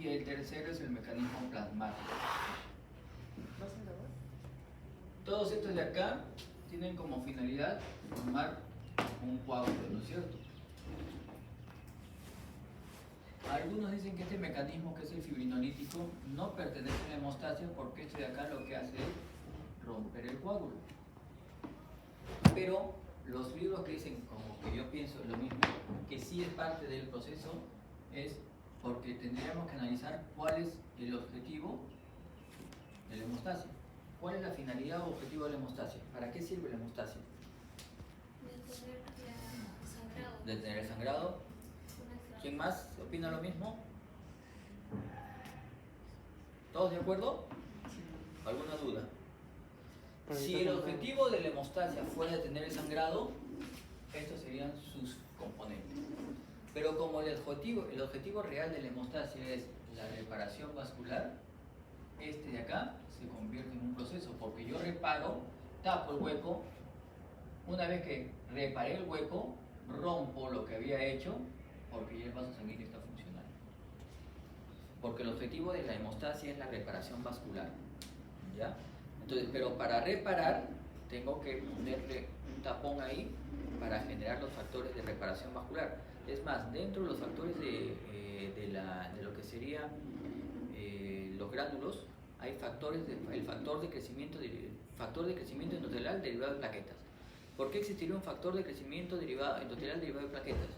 y el tercero es el mecanismo plasmático. Todos estos de acá tienen como finalidad formar un coágulo, ¿no es cierto? Algunos dicen que este mecanismo, que es el fibrinolítico, no pertenece a la hemostasia porque este de acá lo que hace es romper el coágulo. Pero los libros que dicen, como que yo pienso lo mismo, que sí es parte del proceso, es porque tendríamos que analizar cuál es el objetivo de la hemostasia. ¿Cuál es la finalidad o objetivo de la hemostasia? ¿Para qué sirve la hemostasia? De tener el sangrado. ¿Quién más opina lo mismo? ¿Todos de acuerdo? ¿Alguna duda? Si el objetivo de la hemostasia fuera detener el sangrado, estos serían sus componentes. Pero como el objetivo real de la hemostasia es la reparación vascular, este de acá se convierte en un proceso, porque yo reparo, tapo el hueco, una vez que reparé el hueco, rompo lo que había hecho, porque ya el vaso sanguíneo está funcionando. Porque el objetivo de la hemostasia es la reparación vascular, ¿ya? Entonces, pero para reparar, tengo que ponerle un tapón ahí para generar los factores de reparación vascular. Es más, dentro de los factores de lo que serían los gránulos, hay el factor de crecimiento endotelial derivado de plaquetas. ¿Por qué existiría un factor de crecimiento endotelial derivado de plaquetas?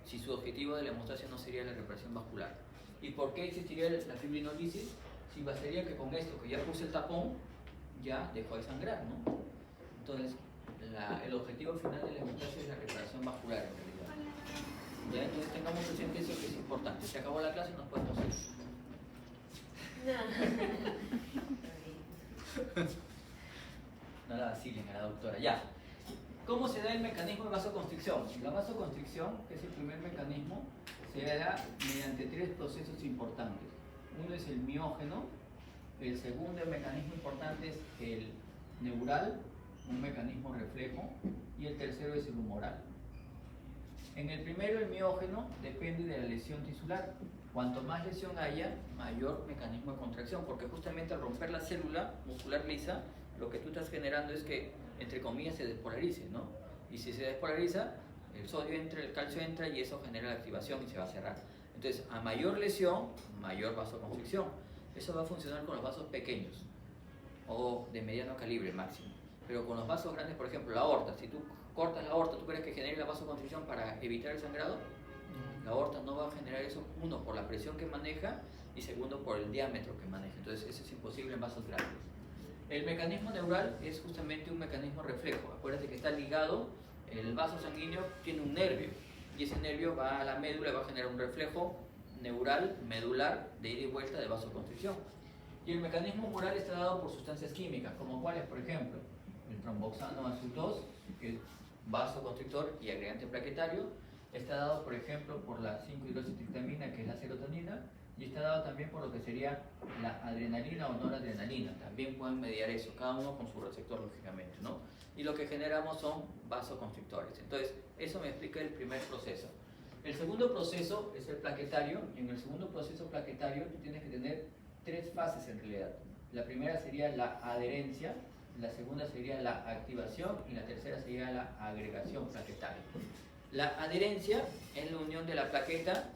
Si su objetivo de la hemostasia no sería la reparación vascular. ¿Y por qué existiría la fibrinolisis? Si bastaría que con esto, que ya puse el tapón, ya dejó de sangrar, ¿no? Entonces, el objetivo final de la hemostasia es la reparación vascular, en realidad. ¿Ya? Entonces, tengamos presente eso, que es importante. Se acabó la clase y nos podemos ir. No la vacilen a la doctora. Ya. ¿Cómo se da el mecanismo de vasoconstricción? La vasoconstricción, que es el primer mecanismo, se da mediante tres procesos importantes. Uno es el miógeno, el segundo mecanismo importante es el neural, un mecanismo reflejo, y el tercero es el humoral. En el primero, el miógeno, depende de la lesión tisular. Cuanto más lesión haya, mayor mecanismo de contracción, porque justamente al romper la célula muscular lisa, lo que tú estás generando es que, entre comillas, se despolarice, ¿no? Y si se despolariza, el sodio entra, el calcio entra y eso genera la activación y se va a cerrar. Entonces, a mayor lesión, mayor vasoconstricción. Eso va a funcionar con los vasos pequeños o de mediano calibre máximo. Pero con los vasos grandes, por ejemplo, la aorta, si tú cortas la aorta, ¿tú crees que genere la vasoconstricción para evitar el sangrado? La aorta no va a generar eso, uno, por la presión que maneja y segundo, por el diámetro que maneja. Entonces, eso es imposible en vasos grandes. El mecanismo neural es justamente un mecanismo reflejo. Acuérdate que está ligado, el vaso sanguíneo tiene un nervio y ese nervio va a la médula y va a generar un reflejo neural, medular, de ida y vuelta de vasoconstricción. Y el mecanismo humoral está dado por sustancias químicas, como cuáles, por ejemplo, el tromboxano azul 2, que es vasoconstrictor y agregante plaquetario, está dado, por ejemplo, por la 5-hidroxitriptamina, que es la serotonina, y está dado también por lo que sería la adrenalina o noradrenalina. También pueden mediar eso, cada uno con su receptor, lógicamente, ¿no? Y lo que generamos son vasoconstrictores. Entonces, eso me explica el primer proceso. El segundo proceso es el plaquetario, y en el segundo proceso plaquetario tú tienes que tener tres fases en realidad. La primera sería la adherencia, la segunda sería la activación y la tercera sería la agregación plaquetaria. La adherencia es la unión de la plaqueta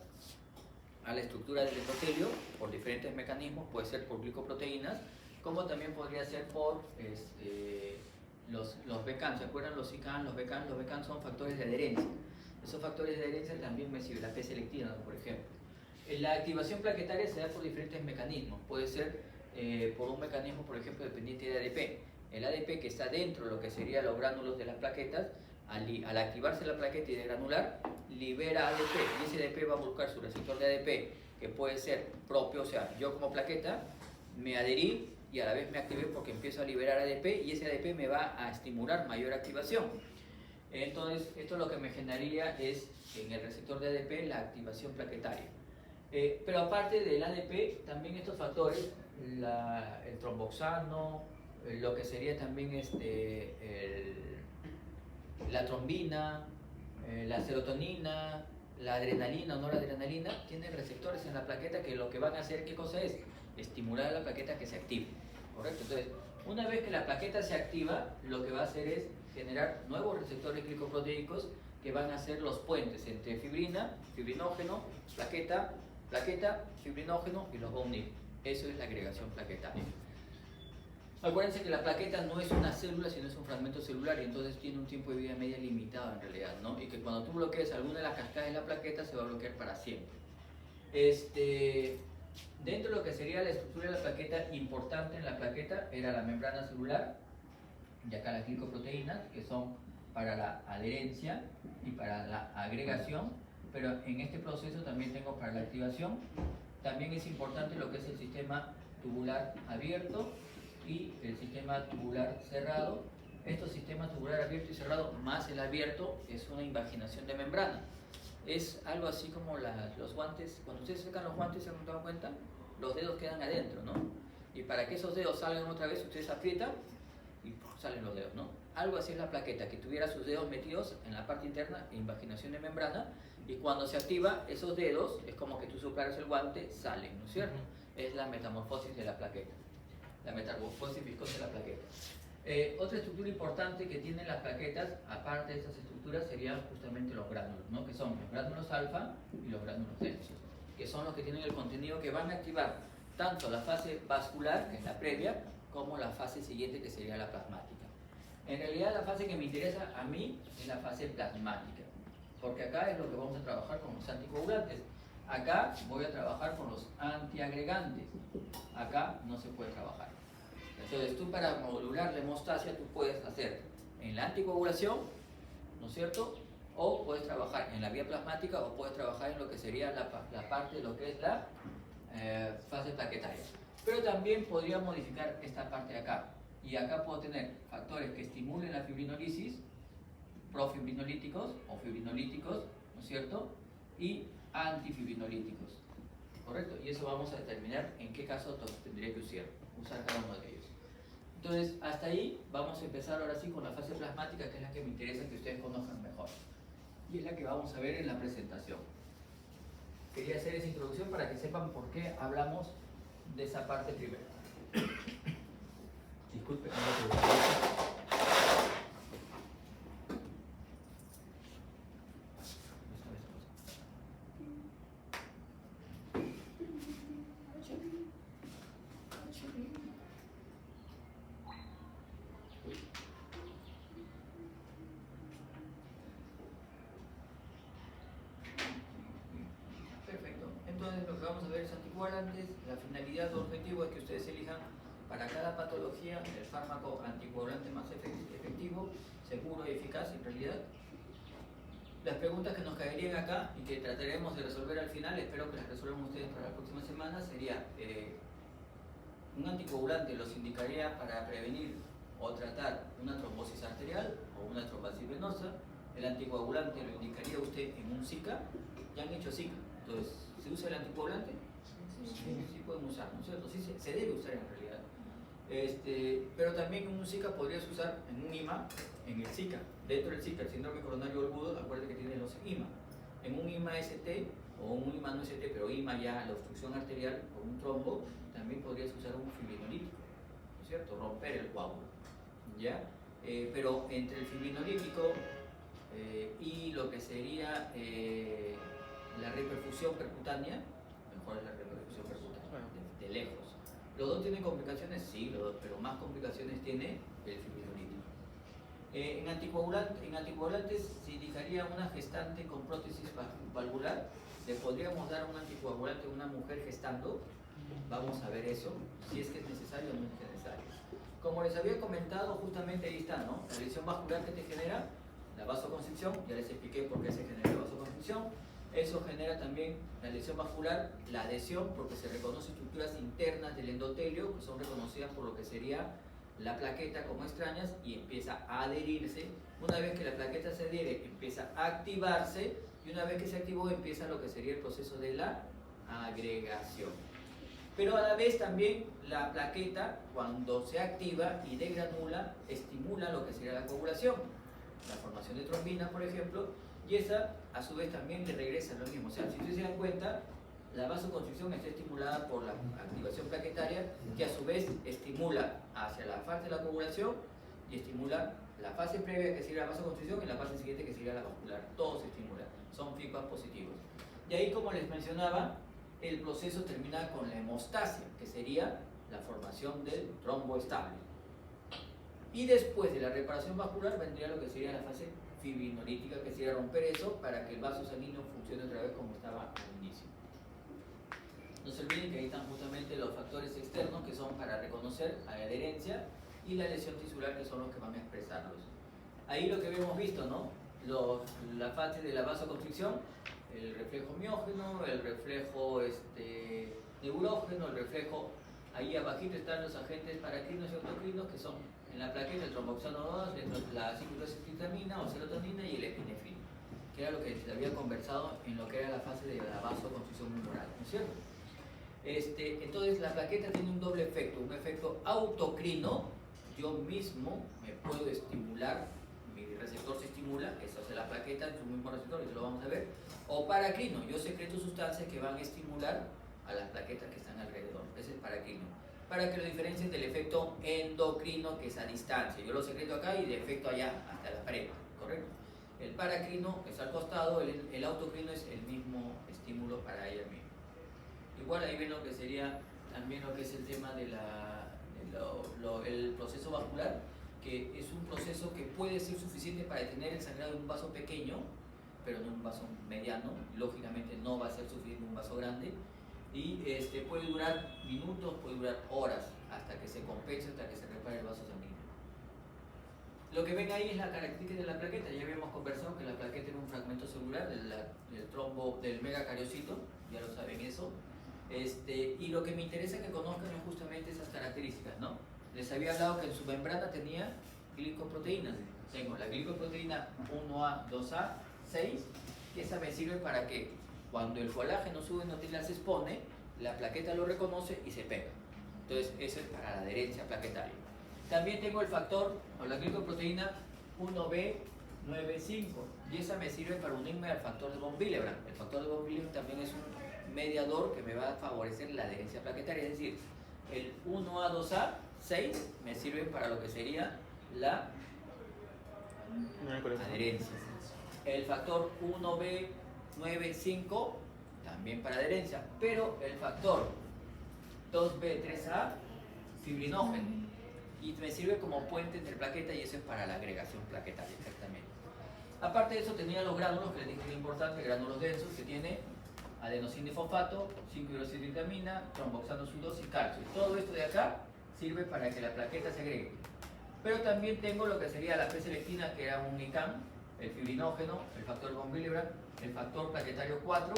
a la estructura del endotelio por diferentes mecanismos, puede ser por glicoproteínas, como también podría ser por los BECAN. ¿Se acuerdan los ICAN, los BECAN? Los BECAN son factores de adherencia. Esos factores de adherencia también me sirven, la P-selectina, por ejemplo. La activación plaquetaria se da por diferentes mecanismos. Puede ser por un mecanismo, por ejemplo, dependiente de ADP. El ADP, que está dentro de lo que serían los gránulos de las plaquetas, al activarse la plaqueta y degranular, libera ADP y ese ADP va a buscar su receptor de ADP, que puede ser propio, o sea, yo como plaqueta me adherí y a la vez me activé porque empiezo a liberar ADP y ese ADP me va a estimular mayor activación. Entonces, esto lo que me generaría es en el receptor de ADP la activación plaquetaria. Pero aparte del ADP, también estos factores, el tromboxano, lo que sería también la trombina, la serotonina, la adrenalina o noradrenalina tienen receptores en la plaqueta que lo que van a hacer, ¿qué cosa es? Estimular a la plaqueta que se active, ¿correcto? Entonces, una vez que la plaqueta se activa, lo que va a hacer es generar nuevos receptores glicoproteicos que van a ser los puentes entre fibrina, fibrinógeno, plaqueta, fibrinógeno y los va a unir. Eso es la agregación plaquetaria. Acuérdense que la plaqueta no es una célula, sino es un fragmento celular y entonces tiene un tiempo de vida media limitado en realidad, ¿no? Y que cuando tú bloquees alguna de las cascadas de la plaqueta se va a bloquear para siempre. Dentro de lo que sería la estructura de la plaqueta, importante en la plaqueta era la membrana celular y acá las glicoproteínas, que son para la adherencia y para la agregación, pero en este proceso también tengo para la activación. También es importante lo que es el sistema tubular abierto y el sistema tubular cerrado. Estos sistemas tubular abierto y cerrado más el abierto es una invaginación de membrana. Es algo así como los guantes. Cuando ustedes sacan los guantes, ¿se han dado cuenta? Los dedos quedan adentro, ¿no? Y para que esos dedos salgan otra vez, ustedes aprietan y salen los dedos, ¿no? Algo así es la plaqueta, que tuviera sus dedos metidos en la parte interna, invaginación de membrana, y cuando se activa esos dedos, es como que tú soplaras el guante, salen, ¿no es cierto? Es la metamorfosis de la plaqueta, la metamorfosis viscosa de la plaqueta. Otra estructura importante que tienen las plaquetas, aparte de estas estructuras, serían justamente los gránulos, ¿no? Que son los gránulos alfa y los gránulos densos, que son los que tienen el contenido que van a activar tanto la fase vascular, que es la previa, como la fase siguiente, que sería la plasmática. En realidad la fase que me interesa a mí es la fase plasmática, porque acá es lo que vamos a trabajar con los anticoagulantes. Acá voy a trabajar con los antiagregantes, acá no se puede trabajar. Entonces tú, para modular la hemostasia, tú puedes hacer en la anticoagulación, ¿no es cierto? O puedes trabajar en la vía plasmática, o puedes trabajar en lo que sería la parte de lo que es la fase plaquetaria. Pero también podría modificar esta parte de acá. Y acá puedo tener factores que estimulen la fibrinolisis, profibrinolíticos o fibrinolíticos, ¿no es cierto? Y antifibrinolíticos, ¿correcto? Y eso vamos a determinar en qué caso tendría que usar cada uno de ellos. Entonces, hasta ahí vamos a empezar ahora sí con la fase plasmática, que es la que me interesa que ustedes conozcan mejor. Y es la que vamos a ver en la presentación. Quería hacer esa introducción para que sepan por qué hablamos de esa parte primero. Disculpe, perfecto. Entonces lo que vamos a ver es anticoagulantes. La finalidad o objetivo es que ustedes elijan para cada patología el fármaco anticoagulante más efectivo, seguro y eficaz en realidad. Las preguntas que nos caerían acá y que trataremos de resolver al final, espero que las resuelvan ustedes para la próxima semana, sería un anticoagulante los indicaría para prevenir o tratar una trombosis arterial o una trombosis venosa. El anticoagulante lo indicaría usted en un Zika. Ya han hecho Zika, entonces ¿se usa el anticoagulante? Sí pueden usar, ¿no es cierto? Sí se debe usar en realidad. Pero también en un Zika podrías usar en un IMA, en el Zika. Dentro del Zika, el síndrome coronario agudo, acuérdate que tiene los IMA. En un IMA ST o un IMA no ST, pero IMA ya la obstrucción arterial o un trombo, también podrías usar un fibrinolítico, ¿no es cierto? Romper el coágulo, ¿ya? Pero entre el fibrinolítico y lo que sería la reperfusión percutánea, mejor es la reperfusión percutánea, de lejos. ¿Los dos tienen complicaciones? Sí, los dos, pero más complicaciones tiene el fibrinolítico. En anticoagulantes se indicaría una gestante con prótesis valvular. ¿Le podríamos dar un anticoagulante a una mujer gestando? Vamos a ver eso, si es que es necesario o no es necesario. Como les había comentado, justamente ahí está, ¿no? La lesión vascular que te genera, la vasoconstricción, ya les expliqué por qué se genera la vasoconstricción. Eso genera también la lesión vascular, la adhesión, porque se reconocen estructuras internas del endotelio que son reconocidas por lo que sería la plaqueta como extrañas y empieza a adherirse. Una vez que la plaqueta se adhiere, empieza a activarse y una vez que se activó, empieza lo que sería el proceso de la agregación. Pero a la vez también la plaqueta, cuando se activa y degranula, estimula lo que sería la coagulación. La formación de trombina, por ejemplo, y esa a su vez también le regresa lo mismo. O sea, si ustedes se dan cuenta, la vasoconstricción está estimulada por la activación plaquetaria, que a su vez estimula hacia la fase de la coagulación y estimula la fase previa, que sería la vasoconstricción, y la fase siguiente, que sería la vascular. Todo se estimula, son feedback positivos. Y ahí, como les mencionaba, el proceso termina con la hemostasia, que sería la formación del trombo estable. Y después de la reparación vascular vendría lo que sería la fase fibrinolítica, que sería romper eso para que el vaso sanguíneo funcione otra vez como estaba al inicio. No se olviden que ahí están justamente los factores externos, que son para reconocer la adherencia, y la lesión tisular, que son los que van a expresarlos. Ahí lo que habíamos visto, ¿no? La fase de la vasoconstricción, el reflejo miógeno, el reflejo neurógeno, el reflejo. Ahí abajito están los agentes paracrinos y autocrinos, que son en la plaqueta el tromboxano 2, la 5-hidroximetilaminas o serotonina y el epinefrina, que era lo que se había conversado en lo que era la fase de la vasoconstricción humoral, ¿no es cierto? Entonces la plaqueta tiene un doble efecto, un efecto autocrino. Yo mismo me puedo estimular, mi receptor se estimula, eso hace la plaqueta en su mismo receptor, eso lo vamos a ver. O paracrino, yo secreto sustancias que van a estimular a las plaquetas que están alrededor. Ese es paracrino. Para que lo diferencien del efecto endocrino, que es a distancia. Yo lo secreto acá y de efecto allá, hasta la pared, ¿correcto? El paracrino es al costado, el autocrino es el mismo estímulo para ella misma. Igual ahí ven lo que sería también lo que es el tema de el proceso vascular, que es un proceso que puede ser suficiente para detener el sangrado en un vaso pequeño, pero no en un vaso mediano. Lógicamente no va a ser suficiente en un vaso grande, y puede durar minutos, puede durar horas, hasta que se compense, hasta que se repare el vaso sanguíneo. Lo que ven ahí es la característica de la plaqueta. Ya habíamos conversado que la plaqueta era un fragmento celular del trombo del megacariocito, ya lo saben eso. Y lo que me interesa que conozcan es justamente esas características, ¿no? Les había hablado que en su membrana tenía glicoproteínas. Tengo la glicoproteína 1A, 2A, 6, que esa me sirve para que cuando el colágeno subendotelial se expone, la plaqueta lo reconoce y se pega. Entonces, eso es para la adherencia plaquetaria. También tengo el factor, o la glicoproteína 1B95, y esa me sirve para unirme al factor de von Willebrand. El factor de von Willebrand también es un mediador que me va a favorecer la adherencia plaquetaria, es decir, el 1A, 2A, 6 me sirve para lo que sería la adherencia. El factor 1B95 también para adherencia, pero el factor 2B3A fibrinógeno, y me sirve como puente entre plaqueta, y eso es para la agregación plaquetaria exactamente. Aparte de eso tenía los gránulos, que les dije que era importante, gránulos densos, que tiene adenosindifosfato, 5-hidroximetilaminas, tromboxano SU2 y calcio. Todo esto de acá sirve para que la plaqueta se agregue. Pero también tengo lo que sería la P-selectina, que era un ICAM, el fibrinógeno, el factor von Willebrand, el factor plaquetario 4,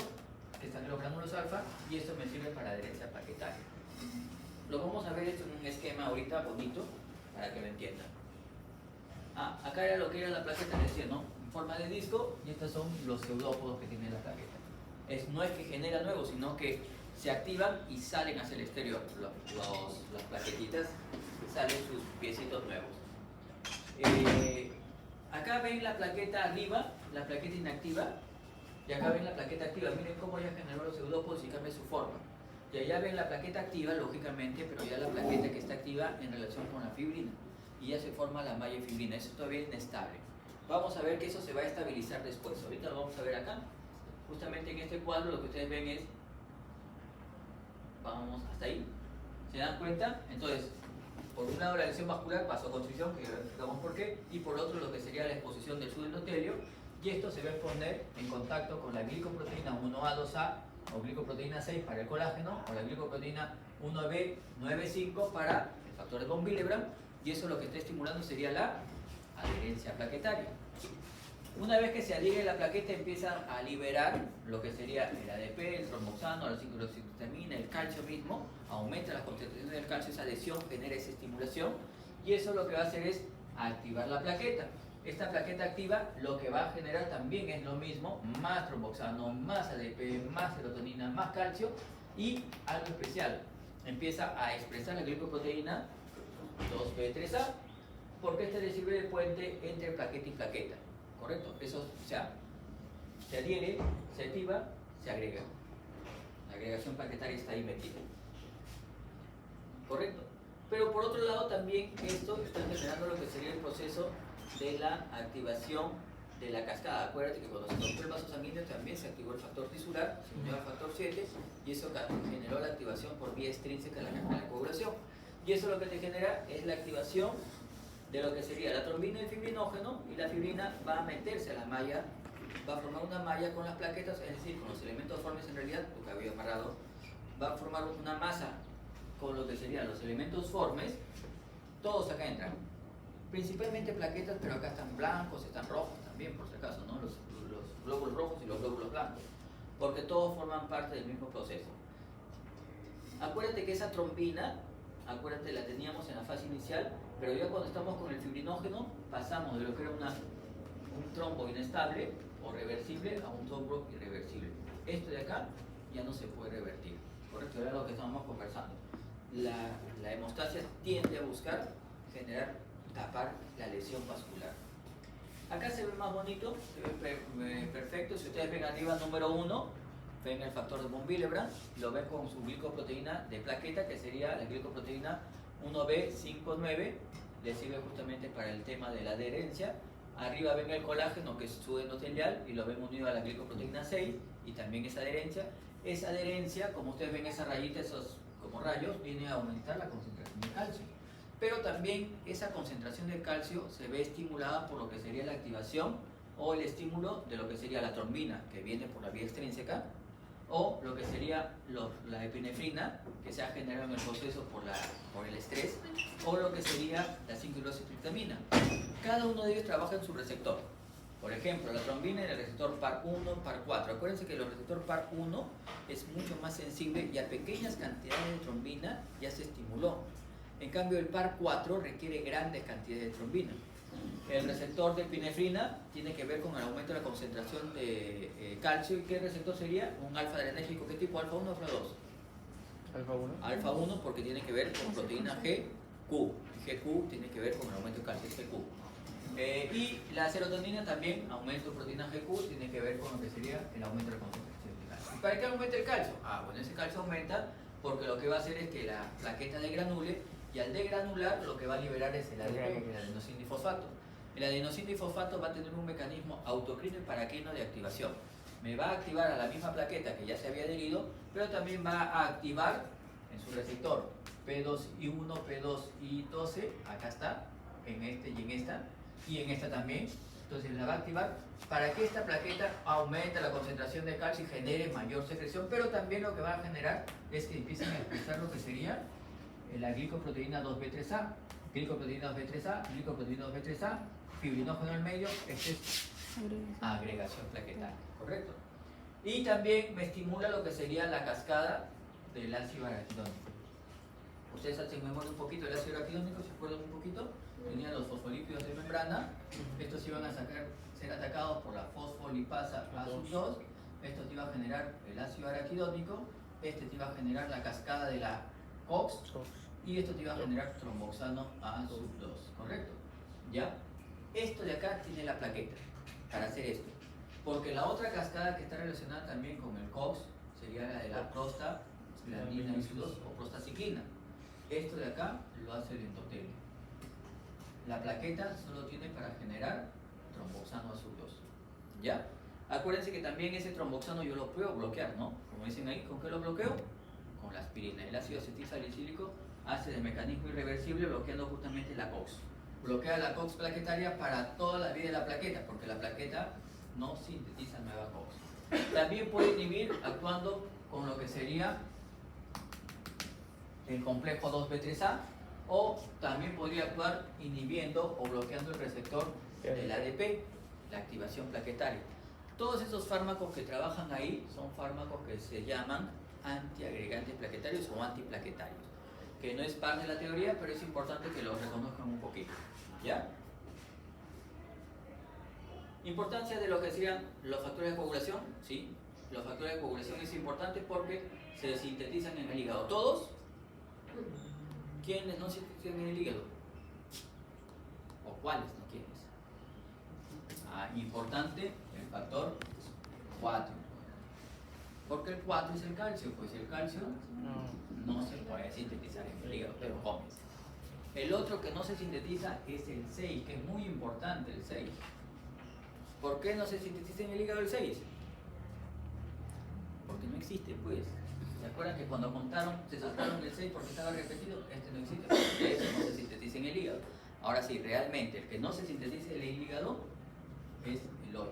que están en los gránulos alfa, y esto me sirve para adherencia plaquetaria. Lo vamos a ver esto en un esquema ahorita bonito, para que lo entiendan. Acá era lo que era la plaqueta, les decía, ¿no? En forma de disco, y estos son los pseudópodos que tiene la plaqueta. No es que genera nuevos, sino que se activan y salen hacia el exterior. Las plaquetitas salen sus piecitos nuevos. Acá ven la plaqueta arriba, la plaqueta inactiva, y acá ven la plaqueta activa. Miren cómo ya generó los pseudópodos y cambia su forma. Y allá ven la plaqueta activa, lógicamente, pero ya la plaqueta que está activa en relación con la fibrina. Y ya se forma la malla fibrina. Eso todavía es inestable. Vamos a ver que eso se va a estabilizar después. Ahorita lo vamos a ver acá. Justamente en este cuadro lo que ustedes ven es, vamos hasta ahí, ¿se dan cuenta? Entonces, por un lado la lesión vascular, vasoconstricción, que ya explicamos por qué, y por otro lo que sería la exposición del subendotelio, y esto se va a exponer en contacto con la glicoproteína 1A, 2A, o glicoproteína 6 para el colágeno, o la glicoproteína 1B95 para el factor de von Willebrand, y eso lo que está estimulando sería la adherencia plaquetaria. Una vez que se adhiere la plaqueta, empieza a liberar lo que sería el ADP, el tromboxano, la 5-hidroximetilaminas, el calcio mismo, aumenta la concentración del calcio, esa adhesión genera esa estimulación, y eso lo que va a hacer es activar la plaqueta. Esta plaqueta activa lo que va a generar también es lo mismo, más tromboxano, más ADP, más serotonina, más calcio, y algo especial, empieza a expresar la glicoproteína 2B3A, porque este le sirve de puente entre plaqueta y plaqueta. ¿Correcto? Eso, o sea, se adhiere, se activa, se agrega. La agregación plaquetaria está ahí metida. ¿Correcto? Pero por otro lado también esto está generando lo que sería el proceso de la activación de la cascada. Acuérdate que cuando se rompió el vaso sanguíneo también se activó el factor tisular, se unió al factor 7 y eso generó la activación por vía extrínseca de la cascada de coagulación. Y eso lo que te genera es la activación de lo que sería la trombina y el fibrinógeno, y la fibrina va a meterse a la malla, va a formar una malla con las plaquetas, es decir, con los elementos formes en realidad, lo que había amarrado, va a formar una masa con lo que serían los elementos formes, todos acá entran. Principalmente plaquetas, pero acá están blancos, están rojos también, por si acaso, ¿no? Los glóbulos rojos y los glóbulos blancos, porque todos forman parte del mismo proceso. Acuérdate que esa trombina, acuérdate, la teníamos en la fase inicial, pero ya cuando estamos con el fibrinógeno, pasamos de lo que era un trombo inestable o reversible a un trombo irreversible. Esto de acá ya no se puede revertir, ¿correcto? Era lo que estábamos conversando. La hemostasia tiende a buscar generar, tapar la lesión vascular. Acá se ve más bonito, se ve perfecto. Si ustedes ven arriba número 1, ven el factor de von Willebrand, lo ven con su glicoproteína de plaqueta, que sería la glicoproteína 1B59, le sirve justamente para el tema de la adherencia. Arriba ven el colágeno, que es su endotelial, y lo ven unido a la glicoproteína 6, y también esa adherencia. Esa adherencia, como ustedes ven esa rayita, esos como rayos, viene a aumentar la concentración de calcio. Pero también esa concentración de calcio se ve estimulada por lo que sería la activación o el estímulo de lo que sería la trombina, que viene por la vía extrínseca, o lo que sería la epinefrina, que se ha generado en el proceso por el estrés, o lo que sería la 5-hidroxitriptamina. Cada uno de ellos trabaja en su receptor. Por ejemplo, la trombina en el receptor PAR1, PAR4. Acuérdense que el receptor PAR1 es mucho más sensible y a pequeñas cantidades de trombina ya se estimuló. En cambio, el PAR4 requiere grandes cantidades de trombina. El receptor de epinefrina tiene que ver con el aumento de la concentración de calcio. ¿Y qué receptor sería? Un alfa-adrenérgico. ¿Qué tipo? ¿Alfa 1 o alfa 2? Alfa 1. Alfa 1 porque tiene que ver con proteína GQ. GQ tiene que ver con el aumento de calcio, GQ. Y la serotonina también, aumento de proteína GQ, tiene que ver con lo que sería el aumento de la concentración de calcio. ¿Y para qué aumenta el calcio? Bueno, ese calcio aumenta porque lo que va a hacer es que la plaqueta degranule, y al degranular lo que va a liberar es el ADP, el adenosindifosfato. El adenosindifosfato va a tener un mecanismo autocrino y paracrino de activación. Me va a activar a la misma plaqueta que ya se había adherido, pero también va a activar en su receptor P2I1, P2I12, acá está, en este y en esta, y en esta también. Entonces la va a activar para que esta plaqueta aumente la concentración de calcio y genere mayor secreción, pero también lo que va a generar es que empiecen a expresar lo que sería la glicoproteína 2B3A, glicoproteína 2B3A, glicoproteína 2B3A, fibrinógeno en el medio, este es agregación plaquetaria, ¿correcto? Y también me estimula lo que sería la cascada del ácido araquidónico. Ustedes hacen memoria un poquito del ácido araquidónico, ¿se acuerdan un poquito? Tenían los fosfolípidos de membrana, estos iban a ser atacados por la fosfolipasa A2, esto te iba a generar el ácido araquidónico, este te iba a generar la cascada de la COX, y esto te iba a generar tromboxano A2, ¿correcto? ¿Ya? Esto de acá tiene la plaqueta para hacer esto, porque la otra cascada que está relacionada también con el COX sería la de la prostaglandina I2 o prostaciclina. Esto de acá lo hace el endotelio. La plaqueta solo tiene para generar tromboxano A2. ¿Ya? Acuérdense que también ese tromboxano yo lo puedo bloquear, ¿no? Como dicen ahí, ¿con qué lo bloqueo? Con la aspirina. El ácido acetilsalicílico hace de mecanismo irreversible bloqueando justamente la COX. Bloquea la COX plaquetaria para toda la vida de la plaqueta, porque la plaqueta no sintetiza nueva COX. También puede inhibir actuando con lo que sería el complejo 2B3A, o también podría actuar inhibiendo o bloqueando el receptor del ADP, la activación plaquetaria. Todos esos fármacos que trabajan ahí son fármacos que se llaman antiagregantes plaquetarios o antiplaquetarios, que no es parte de la teoría, pero es importante que los reconozcan un poquito. ¿Ya? Importancia de lo que serían los factores de coagulación. Sí, los factores de coagulación es importante porque se sintetizan en el hígado. ¿Todos? ¿Quiénes no se sintetizan en el hígado? ¿O cuáles no quiénes? Importante el factor 4. Porque el 4 es el calcio, pues el calcio no se puede sintetizar en el hígado, te lo comes. El otro que no se sintetiza es el 6, que es muy importante el 6. ¿Por qué no se sintetiza en el hígado el 6? Porque no existe, pues. ¿Se acuerdan que cuando contaron se saltaron el 6 porque estaba repetido? Este no existe, porque eso no se sintetiza en el hígado. Ahora sí, realmente el que no se sintetiza en el hígado es el 8.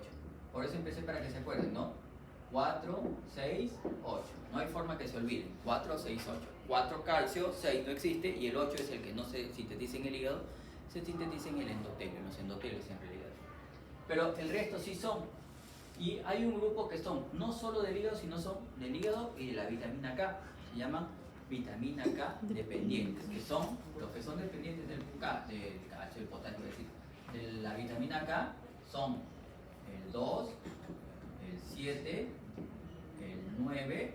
Por eso empecé para que se acuerden, ¿no? 4, 6, 8. No hay forma que se olviden. 4, 6, 8. 4 calcio, 6 no existe y el 8 es el que no se sintetiza en el hígado, se sintetiza en el endotelio, en los endotelios en realidad. Pero el resto sí son. Y hay un grupo que son no solo del hígado, sino son del hígado y de la vitamina K. Se llaman vitamina K dependientes, que son los que son dependientes del calcio, el potasio, es decir, de la vitamina K son el 2, el 7, el 9,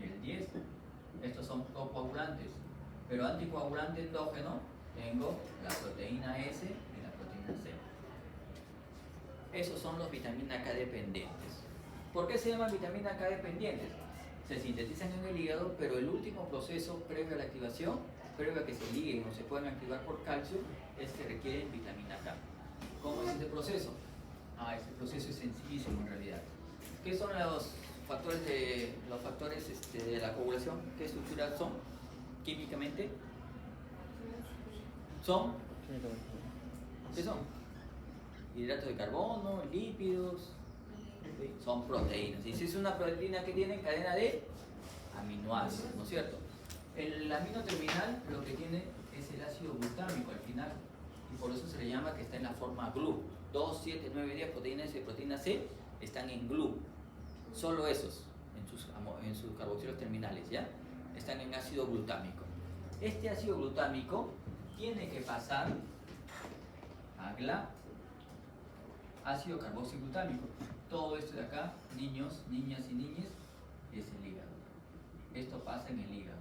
el 10. Estos son coagulantes, pero anticoagulante endógeno tengo la proteína S y la proteína C. Esos son los vitamina K dependientes. ¿Por qué se llaman vitamina K dependientes? Se sintetizan en el hígado, pero el último proceso previo a la activación, previo a que se liguen o se puedan activar por calcio, es que requieren vitamina K. ¿Cómo es este proceso? Este proceso es sencillísimo en realidad. ¿Qué son los factores de la coagulación? ¿Qué estructuras son químicamente? ¿Son? ¿Qué son? Hidratos de carbono, lípidos, ¿sí? Son proteínas. Y si es una proteína que tiene cadena de aminoácidos, ¿no es cierto? El amino terminal lo que tiene es el ácido glutámico al final, y por eso se le llama que está en la forma GLU. 2, 7, 9, 10 proteínas y proteína C están en GLU. Solo esos, en sus carboxilos terminales, ¿ya? Están en ácido glutámico. Este ácido glutámico tiene que pasar a GLA, ácido carboxiglutámico. Todo esto de acá, niños, niñas y niñes, es el hígado. Esto pasa en el hígado,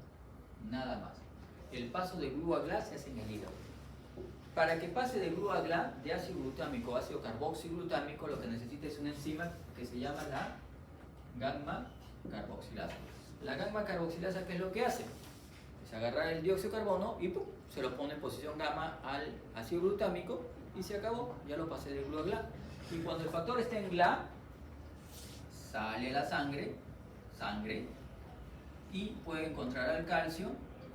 nada más. El paso de GLU a GLA se hace en el hígado. Para que pase de GLU a GLA, de ácido glutámico a ácido carboxiglutámico, lo que necesita es una enzima que se llama la gamma carboxilasa. La gamma carboxilasa, ¿qué es lo que hace? Es agarrar el dióxido de carbono y ¡pum!, se lo pone en posición gamma al ácido glutámico y se acabó, ya lo pasé de GLU a GLA. Y cuando el factor está en GLA, sale a la sangre, y puede encontrar al calcio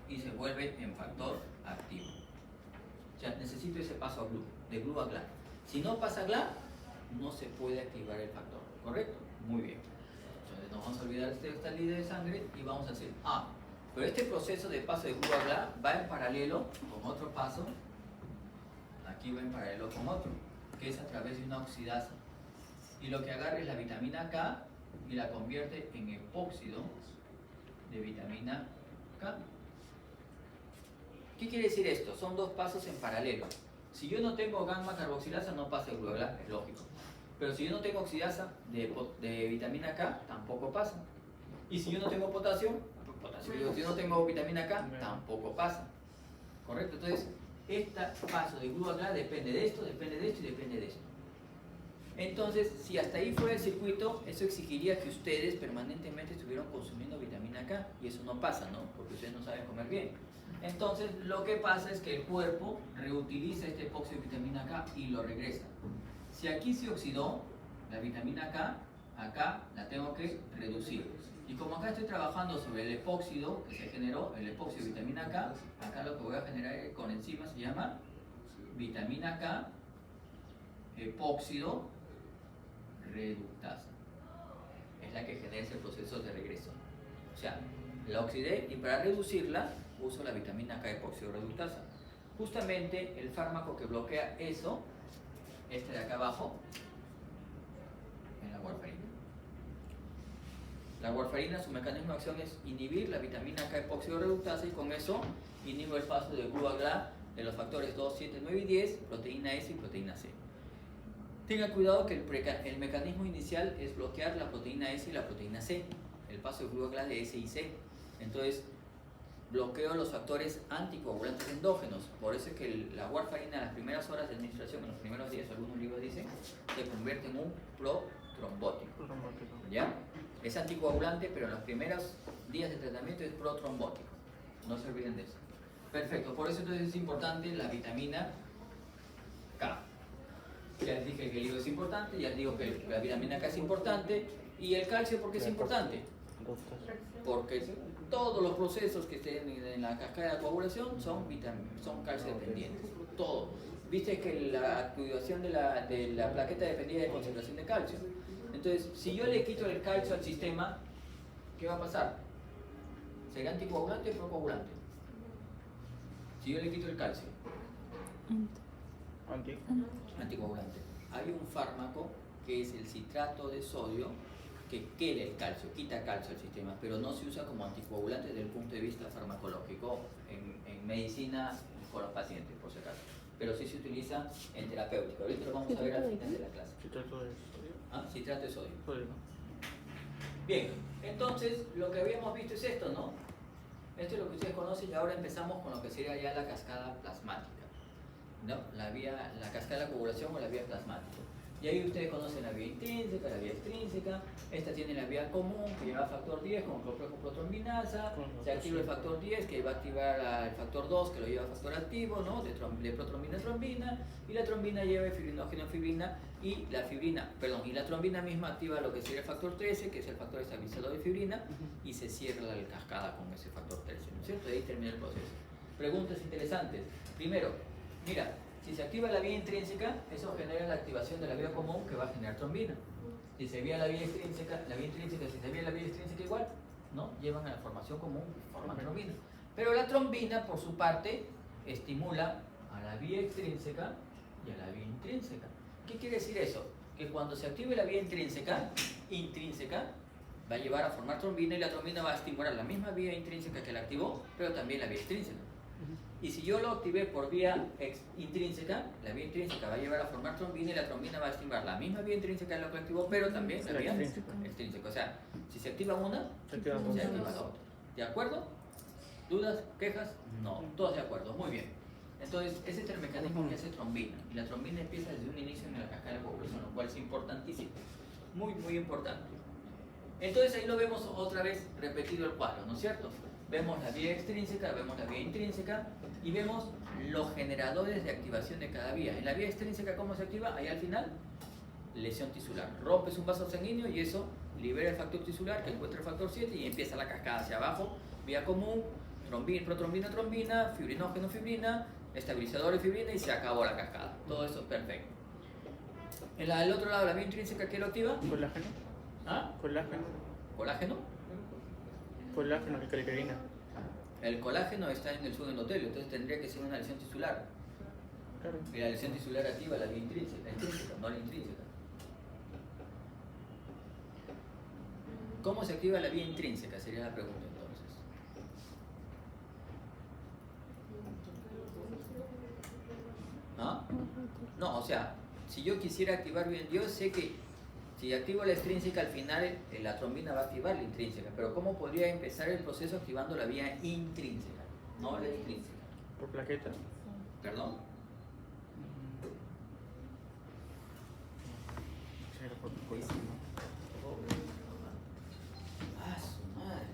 y se vuelve en factor activo. Ya necesito ese paso a GLU, de GLU a GLA. Si no pasa GLA, no se puede activar el factor, ¿correcto? Muy bien. Entonces nos vamos a olvidar de esta línea de sangre y vamos a hacer pero este proceso de paso de GLU a GLA va en paralelo con otro paso. Aquí va en paralelo con otro, que es a través de una oxidasa. Y lo que agarra es la vitamina K y la convierte en epóxido de vitamina K. ¿Qué quiere decir esto? Son dos pasos en paralelo. Si yo no tengo gamma carboxilasa, no pasa el GLU a GLA, es lógico. Pero si yo no tengo oxidasa de vitamina K, tampoco pasa. Y si yo no tengo potasio, si yo no tengo vitamina K, tampoco pasa. ¿Correcto? Entonces, este paso de GLU a GLA depende de esto, depende de esto y depende de esto. Entonces, si hasta ahí fuera el circuito, eso exigiría que ustedes permanentemente estuvieran consumiendo vitamina K, y eso no pasa, ¿no? Porque ustedes no saben comer bien. Entonces, lo que pasa es que el cuerpo reutiliza este epóxido de vitamina K y lo regresa. Si aquí se oxidó la vitamina K, acá la tengo que reducir. Y como acá estoy trabajando sobre el epóxido que se generó, el epóxido de vitamina K, acá lo que voy a generar con enzima se llama vitamina K epóxido reductasa. Es la que genera ese proceso de regreso. O sea, la oxidé y para reducirla uso la vitamina K epóxido reductasa. Justamente el fármaco que bloquea eso, este de acá abajo, es la warfarina. La warfarina, su mecanismo de acción es inhibir la vitamina K epóxido reductasa, y con eso inhibo el paso de GLU a GLA de los factores 2, 7, 9 y 10, proteína S y proteína C. Tenga cuidado que el mecanismo inicial es bloquear la proteína S y la proteína C, el paso de GLU a GLA de S y C. Entonces, bloqueo los factores anticoagulantes endógenos. Por eso es que la warfarina en las primeras horas de administración, en los primeros días, algunos libros dicen, se convierte en un trombótico. ¿Ya? Es anticoagulante, pero en los primeros días de tratamiento es protrombótico. No se olviden de eso. Perfecto, por eso entonces es importante la vitamina K. Ya les dije que el hilo es importante, ya les digo que la vitamina K es importante. ¿Y el calcio por qué es importante? Porque todos los procesos que estén en la cascada de coagulación son calcio dependientes. Todo. Viste que la activación de la plaqueta dependía de concentración de calcio. Entonces, si yo le quito el calcio al sistema, ¿qué va a pasar? ¿Será anticoagulante o procoagulante? Si yo le quito el calcio. Anticoagulante. Hay un fármaco que es el citrato de sodio que queda el calcio, quita calcio al sistema, pero no se usa como anticoagulante desde el punto de vista farmacológico en medicina con los pacientes, por si acaso. Pero sí se utiliza en terapéutico. Ahorita lo vamos a ver al final de la clase. ¿Citrato de sodio? ¿Ah? Citrato de sodio. Sodio. Bien, entonces lo que habíamos visto es esto, ¿no? Esto es lo que ustedes conocen y ahora empezamos con lo que sería ya la cascada plasmática, ¿no? La cascada de la coagulación o la vía plasmática. Y ahí ustedes conocen la vía intrínseca, la vía extrínseca. Esta tiene la vía común que lleva factor 10 con protrombinasa. Se activa el factor 10 que va a activar el factor 2 que lo lleva factor activo, ¿no? De protrombina a trombina. Y la trombina lleva fibrinógeno fibrina y la trombina misma activa lo que sería el factor 13, que es el factor estabilizador de fibrina, y se cierra la cascada con ese factor 13, ¿no es cierto? Y ahí termina el proceso. Preguntas interesantes. Primero, mira, si se activa la vía intrínseca, eso genera la activación de la vía común que va a generar trombina. Si se vía la vía intrínseca, si se vía la vía extrínseca igual, ¿no? Llevan a la formación común y forman trombina. Pero la trombina, por su parte, estimula a la vía extrínseca y a la vía intrínseca. ¿Qué quiere decir eso? Que cuando se active la vía intrínseca va a llevar a formar trombina y la trombina va a estimular la misma vía intrínseca que la activó, pero también la vía extrínseca. Y si yo lo activé por vía intrínseca, la vía intrínseca va a llevar a formar trombina y la trombina va a estimular la misma vía intrínseca de lo que activó, pero también la vía extrínseca. O sea, si se activa una, se activa la otra. ¿De acuerdo? ¿Dudas? ¿Quejas? No, todos de acuerdo. Muy bien. Entonces, ese es el mecanismo que hace trombina. Y la trombina empieza desde un inicio en la cascada de coagulación, lo cual es importantísimo. Muy, muy importante. Entonces, ahí lo vemos otra vez repetido el cuadro, ¿no es cierto? Vemos la vía extrínseca, vemos la vía intrínseca y vemos los generadores de activación de cada vía. En la vía extrínseca, ¿cómo se activa? Ahí al final, lesión tisular. Rompes un vaso sanguíneo y eso libera el factor tisular que encuentra el factor 7 y empieza la cascada hacia abajo. Vía común, protrombina, trombina, fibrinógeno, fibrina, estabilizador de fibrina y se acabó la cascada. Todo eso es perfecto. En el otro lado, la vía intrínseca, ¿qué lo activa? Colágeno. ¿Ah? Colágeno. ¿Colágeno? Colágeno, la calicarina. El colágeno está en el subendotelio, entonces tendría que ser una lesión tisular. Claro. Y la lesión tisular activa la vía intrínseca, no la intrínseca. ¿Cómo se activa la vía intrínseca? Sería la pregunta entonces. ¿Ah? No, o sea, si yo quisiera activar bien, yo sé que si activo la extrínseca, al final la trombina va a activar la intrínseca. Pero ¿cómo podría empezar el proceso activando la vía intrínseca? No la extrínseca. ¿Por plaqueta? ¿Perdón? Era por colágeno. ¡Ah, su madre!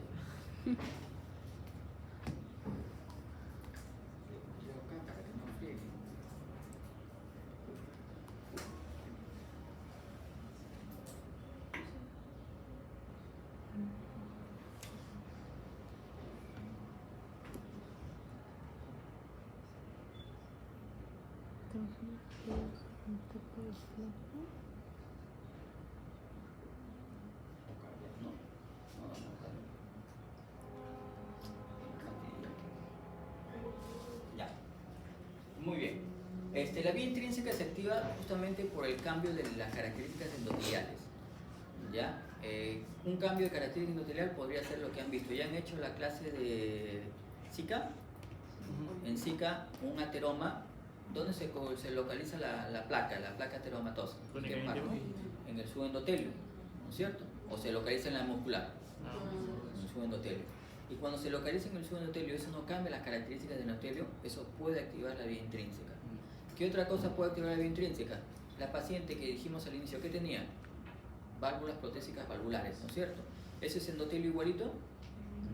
Ya. Muy bien. La vía intrínseca se activa justamente por el cambio de las características endoteliales. ¿Ya? Un cambio de característica endotelial podría ser lo que han visto. ¿Ya han hecho la clase de Zika? En Zika, un ateroma, ¿dónde se localiza la placa ateromatosa? ¿En qué parte? En el subendotelio, ¿no es cierto? O se localiza en la muscular, en el subendotelio. Y cuando se localiza en el subendotelio, eso no cambia las características del endotelio, eso puede activar la vía intrínseca. ¿Qué otra cosa puede activar la vía intrínseca? La paciente que dijimos al inicio, ¿qué tenía? válvulas protésicas valvulares, ¿no es cierto? ¿Ese es endotelio igualito?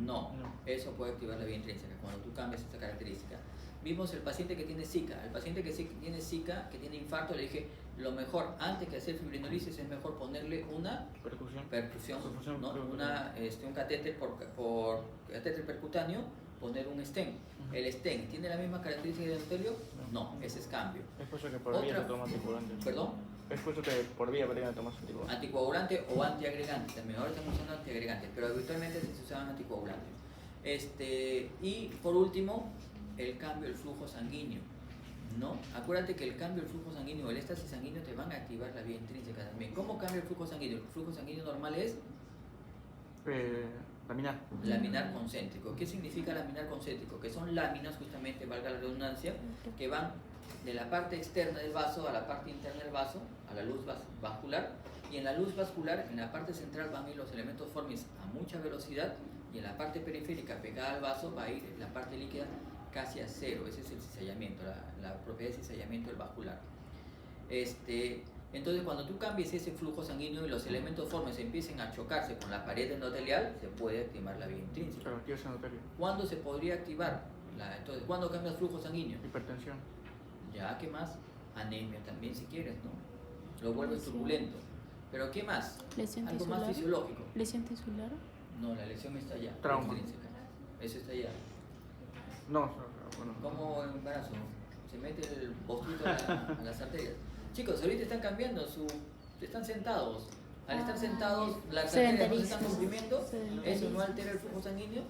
No, eso puede activar la vía intrínseca cuando tú cambias esta característica. Vimos el paciente que tiene Zika. El paciente que tiene Zika, que tiene infarto, le dije, lo mejor, antes que hacer fibrinolisis, es mejor ponerle una percusión, ¿no? Un catéter por catéter percutáneo, poner un stent. El stent, ¿tiene la misma característica del endotelio? No, ese es cambio. Es por eso que por vía se toma anticoagulante. ¿Perdón? Es por eso que por vía prácticamente tomas anticoagulante. Anticoagulante o antiagregante. También ahora estamos usando antiagregantes, pero habitualmente se usaban anticoagulantes. Y por último, el cambio del flujo sanguíneo, ¿no? Acuérdate que el cambio del flujo sanguíneo, el éxtasis sanguíneo te van a activar la vía intrínseca también. ¿Cómo cambia el flujo sanguíneo? El flujo sanguíneo normal es laminar. Laminar concéntrico. ¿Qué significa laminar concéntrico? Que son láminas, justamente, valga la redundancia, que van de la parte externa del vaso a la parte interna del vaso, a la luz vascular, y en la luz vascular, en la parte central van a ir los elementos formis a mucha velocidad, y en la parte periférica pegada al vaso va a ir la parte líquida casi a cero. Ese es el cizallamiento, la propiedad de cizallamiento del vascular. Entonces, cuando tú cambies ese flujo sanguíneo y los elementos formes empiecen a chocarse con la pared endotelial, se puede activar la vía intrínseca. Pero activas endotelio. ¿Cuándo se podría activar? Entonces, ¿cuándo cambia el flujo sanguíneo? Hipertensión. Ya, ¿qué más? Anemia también, si quieres, ¿no? Lo vuelves turbulento. ¿Pero qué más? ¿Lesión Algo tisular? más fisiológico. ¿Lesión tisular? No, la lesión está allá. Trauma. Intrínseca. Eso está allá. No, bueno. Como embarazo, se mete el postrito a las arterias. Chicos, ahorita están cambiando están sentados. Al estar sentados, las arterias no se están comprimiendo, eso no altera el flujo sanguíneo,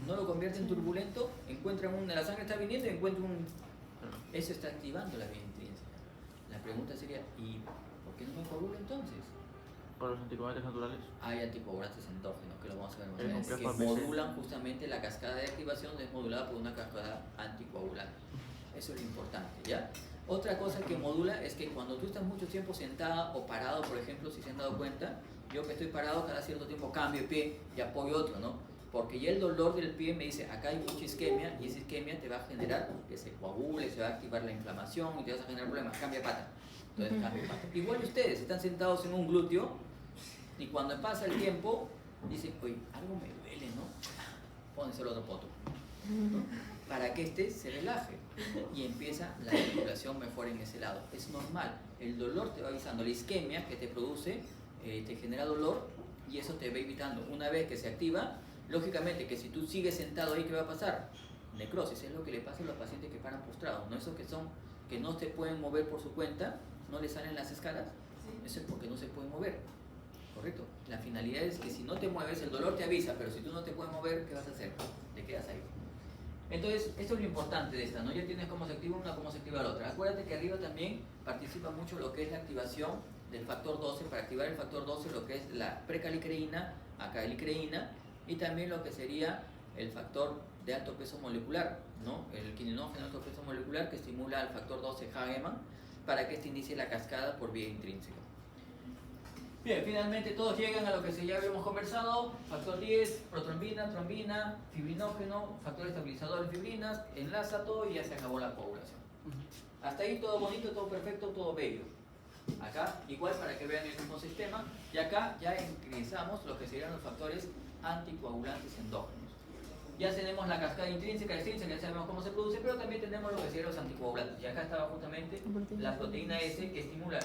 no lo convierte en turbulento, la sangre está viniendo y encuentra eso está activando la vía intrínseca. La pregunta sería, ¿y por qué no me coagula entonces? Por los anticoagulantes naturales. Hay anticoagulantes endógenos, que lo vamos a ver más El adelante, que complejo modulan justamente la cascada de activación, es modulada por una cascada anticoagulante. Eso es lo importante, ¿ya? Otra cosa que modula es que cuando tú estás mucho tiempo sentada o parado, por ejemplo, si se han dado cuenta, yo que estoy parado cada cierto tiempo cambio de pie y apoyo otro, ¿no? Porque ya el dolor del pie me dice, acá hay mucha isquemia, y esa isquemia te va a generar que se coagule, se va a activar la inflamación y te vas a generar problemas, cambia pata. Entonces cambia pata. Igual ustedes están sentados en un glúteo y cuando pasa el tiempo dicen, oye, algo me duele, ¿no? Pónganse el otro poto. Para que se relaje y empieza la circulación mejor en ese lado. Es normal, el dolor te va avisando, la isquemia que te produce, te genera dolor y eso te va evitando. Una vez que se activa, lógicamente que si tú sigues sentado ahí, ¿qué va a pasar? Necrosis, es lo que le pasa a los pacientes que paran postrados, ¿no? Esos que no se pueden mover por su cuenta, no les salen las escalas, eso es porque no se pueden mover, ¿correcto? La finalidad es que si no te mueves, el dolor te avisa, pero si tú no te puedes mover, ¿qué vas a hacer? Te quedas ahí. Entonces, esto es lo importante de esta, ¿no? Ya tienes cómo se activa una, cómo se activa la otra. Acuérdate que arriba también participa mucho lo que es la activación del factor 12, para activar el factor 12, lo que es la precalicreína, acalicreína, y también lo que sería el factor de alto peso molecular, ¿no? El quininógeno de alto peso molecular que estimula al factor 12 Hageman para que inicie la cascada por vía intrínseca. Bien, finalmente todos llegan a lo que ya habíamos conversado, factor 10, protrombina, trombina, fibrinógeno, factor estabilizador de fibrinas, enlaza todo y ya se acabó la coagulación. Hasta ahí todo bonito, todo perfecto, todo bello. Acá, igual para que vean el mismo sistema, y acá ya ingresamos lo que serían los factores anticoagulantes endógenos. Ya tenemos la cascada intrínseca, extrínseca, ya sabemos cómo se produce, pero también tenemos lo que serían los anticoagulantes. Y acá estaba justamente la proteína S que estimula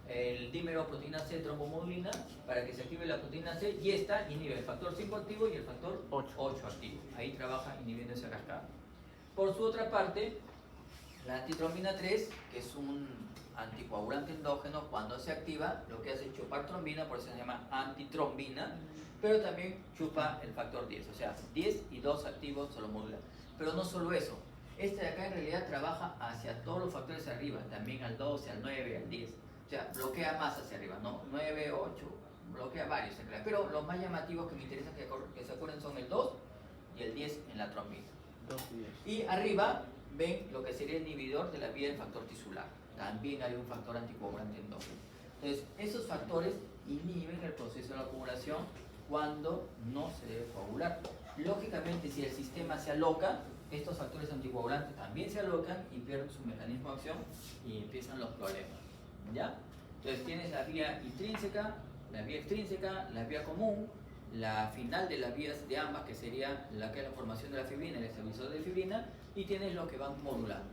el dímero proteína C trombomodulina para que se active la proteína C, y esta inhibe el factor 5 activo y el factor 8 activo. Ahí trabaja inhibiendo esa cascada. Por su otra parte, la antitrombina 3, que es un anticoagulante endógeno, cuando se activa, lo que hace es chupar trombina, por eso se llama antitrombina, pero también chupa el factor 10, o sea, 10 y 2 activos se lo modula. Pero no solo eso, este de acá en realidad trabaja hacia todos los factores arriba, también al 12, al 9, al 10. O sea, bloquea más hacia arriba, ¿no? 9, 8, bloquea varios en realidad. Pero los más llamativos que me interesa que se acuerden son el 2 y el 10 en la trombina. 2 y 10. Y arriba ven lo que sería el inhibidor de la vía del factor tisular. También hay un factor anticoagulante endógeno. Entonces, esos factores inhiben el proceso de la coagulación cuando no se debe coagular. Lógicamente, si el sistema se aloca, estos factores anticoagulantes también se alocan y pierden su mecanismo de acción y empiezan los problemas. ¿Ya? Entonces tienes la vía intrínseca, la vía extrínseca, la vía común, la final de las vías de ambas, que sería la que es la formación de la fibrina, el estabilizador de fibrina, y tienes los que van modulando.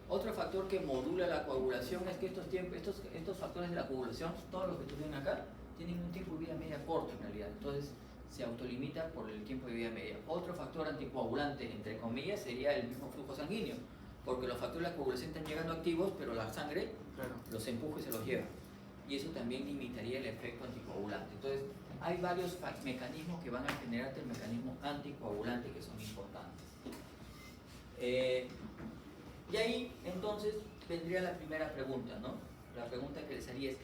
Otro factor que modula la coagulación es que estos factores de la coagulación, todos los que tú ven acá, tienen un tiempo de vida media corto en realidad, entonces se autolimita por el tiempo de vida media. Otro factor anticoagulante, entre comillas, sería el mismo flujo sanguíneo, porque los factores de la coagulación están llegando activos, pero la sangre los empuja y se los lleva. Y eso también limitaría el efecto anticoagulante. Entonces, hay varios mecanismos que van a generarte el mecanismo anticoagulante que son importantes. Y ahí, entonces, vendría la primera pregunta, ¿no? La pregunta que les haría es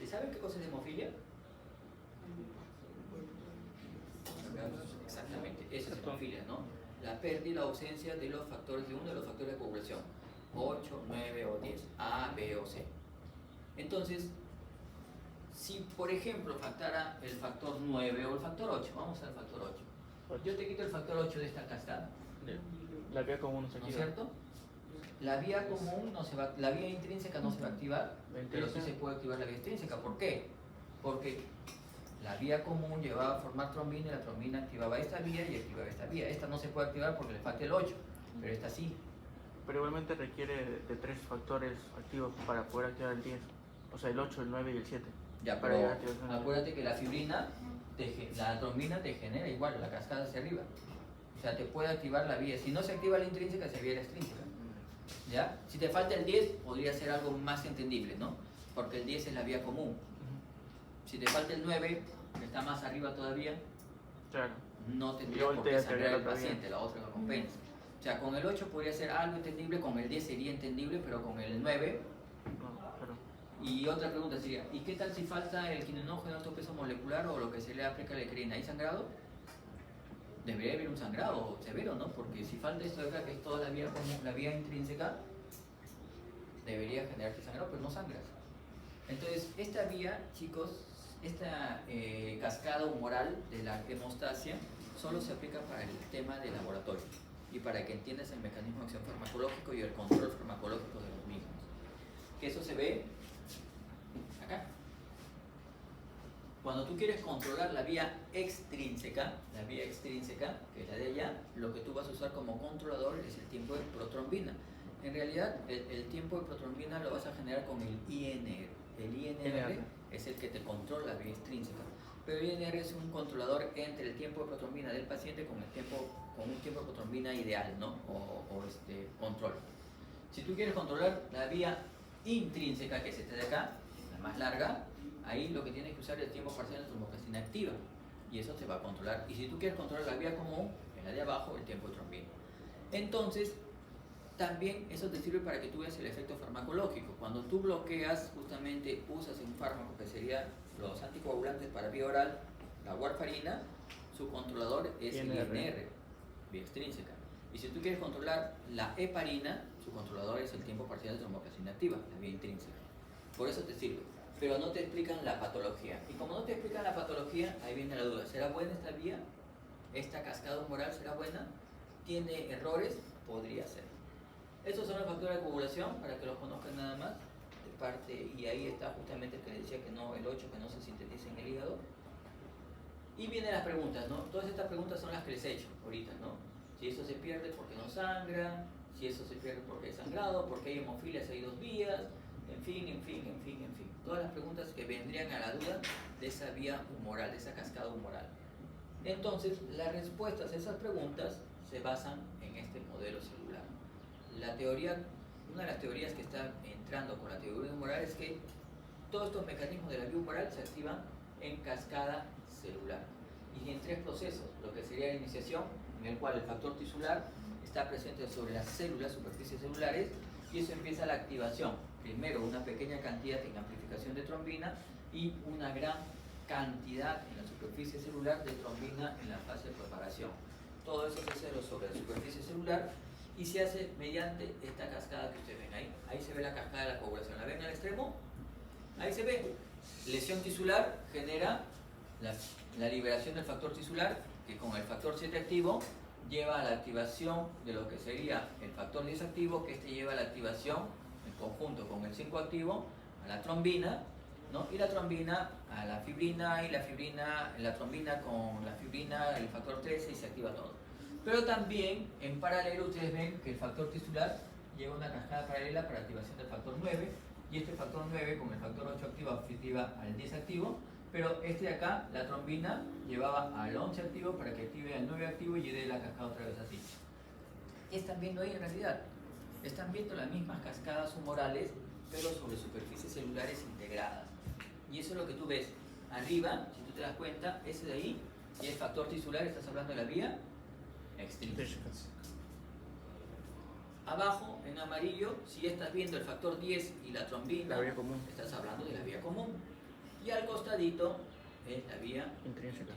¿saben qué cosa es hemofilia? Exactamente, eso es hemofilia, ¿no? La pérdida y la ausencia de los factores, de uno de los factores de coagulación, 8, 9 o 10, A, B o C. Entonces, si por ejemplo faltara el factor 9 o el factor 8, vamos al factor 8. Yo te quito el factor 8 de esta cascada. La vía común no se ¿No es activa. cierto? La vía común no se va, la vía intrínseca no se va a activar, pero sí se puede activar la vía extrínseca. ¿Por qué? Porque la vía común llevaba a formar trombina y la trombina activaba esta vía y activaba esta vía. Esta no se puede activar porque le falta el 8, pero esta sí. Pero igualmente requiere de 3 factores activos para poder activar el 10. O sea, el 8, el 9 y el 7. Ya, Para pero llegar a activación. acuérdate que la fibrina, la trombina te genera igual la cascada hacia arriba. O sea, te puede activar la vía. Si no se activa la intrínseca, se activa la extrínseca. ¿Ya? Si te falta el 10, podría ser algo más entendible, ¿no? Porque el 10 es la vía común. Si te falta el 9, que está más arriba todavía, Claro. no tendría por qué sangrar el paciente, la otra lo compensa. O sea, con el 8 podría ser algo entendible, con el 10 sería entendible, pero con el 9... No, pero... Y otra pregunta sería, ¿y qué tal si falta el quinonógeno, alto peso molecular o lo que se le aplica a la lecrina? ¿Hay sangrado? Debería haber un sangrado severo, ¿no? Porque si falta esto de acá, que es toda la vía, como la vía intrínseca, debería generarte sangrado, pero no sangras. Entonces, esta vía, chicos, esta cascada humoral de la hemostasia, solo se aplica para el tema de laboratorio y para que entiendas el mecanismo de acción farmacológico y el control farmacológico de los mismos. Que eso se ve acá. Cuando tú quieres controlar la vía extrínseca, que es la de allá, lo que tú vas a usar como controlador es el tiempo de protrombina. En realidad, el tiempo de protrombina lo vas a generar con el INR. El INR es el que te controla la vía extrínseca. Pero el INR es un controlador entre el tiempo de protrombina del paciente con un tiempo de protrombina ideal, ¿no? Control. Si tú quieres controlar la vía intrínseca, que es esta de acá, la más larga, ahí lo que tienes que usar es el tiempo parcial de trombocasina activa y eso te va a controlar. Y si tú quieres controlar la vía común, en la de abajo, el tiempo de trombina. Entonces, también eso te sirve para que tú veas el efecto farmacológico. Cuando tú bloqueas, justamente usas un fármaco que sería los anticoagulantes para vía oral, la warfarina, su controlador es el INR, vía extrínseca. Y si tú quieres controlar la heparina, su controlador es el tiempo parcial de trombocasina activa, la vía intrínseca. Por eso te sirve. Pero no te explican la patología. Y como no te explican la patología, ahí viene la duda. ¿Será buena esta vía? ¿Esta cascada humoral será buena? ¿Tiene errores? Podría ser. Estos son los factores de coagulación, para que los conozcan nada más. De parte, y ahí está justamente el que le decía que no, el 8 que no se sintetiza en el hígado. Y vienen las preguntas, ¿no? Todas estas preguntas son las que les he hecho ahorita, ¿no? Si eso se pierde porque no sangra, si eso se pierde porque hay sangrado, porque hay hemofilia, si hay 2 vías, en fin. Todas las preguntas que vendrían a la duda de esa vía humoral, de esa cascada humoral. Entonces, las respuestas a esas preguntas se basan en este modelo celular. La teoría, una de las teorías que está entrando con la teoría humoral es que todos estos mecanismos de la vía humoral se activan en cascada celular y en 3 procesos, lo que sería la iniciación, en el cual el factor tisular está presente sobre las células, superficies celulares, y eso empieza la activación. Primero una pequeña cantidad en amplificación de trombina y una gran cantidad en la superficie celular de trombina en la fase de propagación. Todo eso se hace sobre la superficie celular y se hace mediante esta cascada que ustedes ven ahí. Ahí se ve la cascada de la coagulación. ¿La ven al extremo? Ahí se ve. Lesión tisular genera la liberación del factor tisular, que con el factor 7 activo lleva a la activación de lo que sería el factor 10 activo, que lleva a la activación en conjunto con el 5 activo, a la trombina, ¿no? Y la trombina a la fibrina, y la trombina con la fibrina, el factor 13, y se activa todo. Pero también en paralelo ustedes ven que el factor tisular lleva una cascada paralela para activación del factor 9, y este factor 9 con el factor 8 activa al 10 activo, pero este de acá, la trombina, llevaba al 11 activo para que active al 9 activo y lleve la cascada otra vez así. ¿Qué están viendo ahí en realidad? Están viendo las mismas cascadas humorales, pero sobre superficies celulares integradas. Y eso es lo que tú ves. Arriba, si tú te das cuenta, ese de ahí, y el factor tisular, estás hablando de la vía extrínseca. Abajo, en amarillo, si estás viendo el factor 10 y la trombina, la vía común, estás hablando de la vía común. Y al costadito es la vía intrínseca.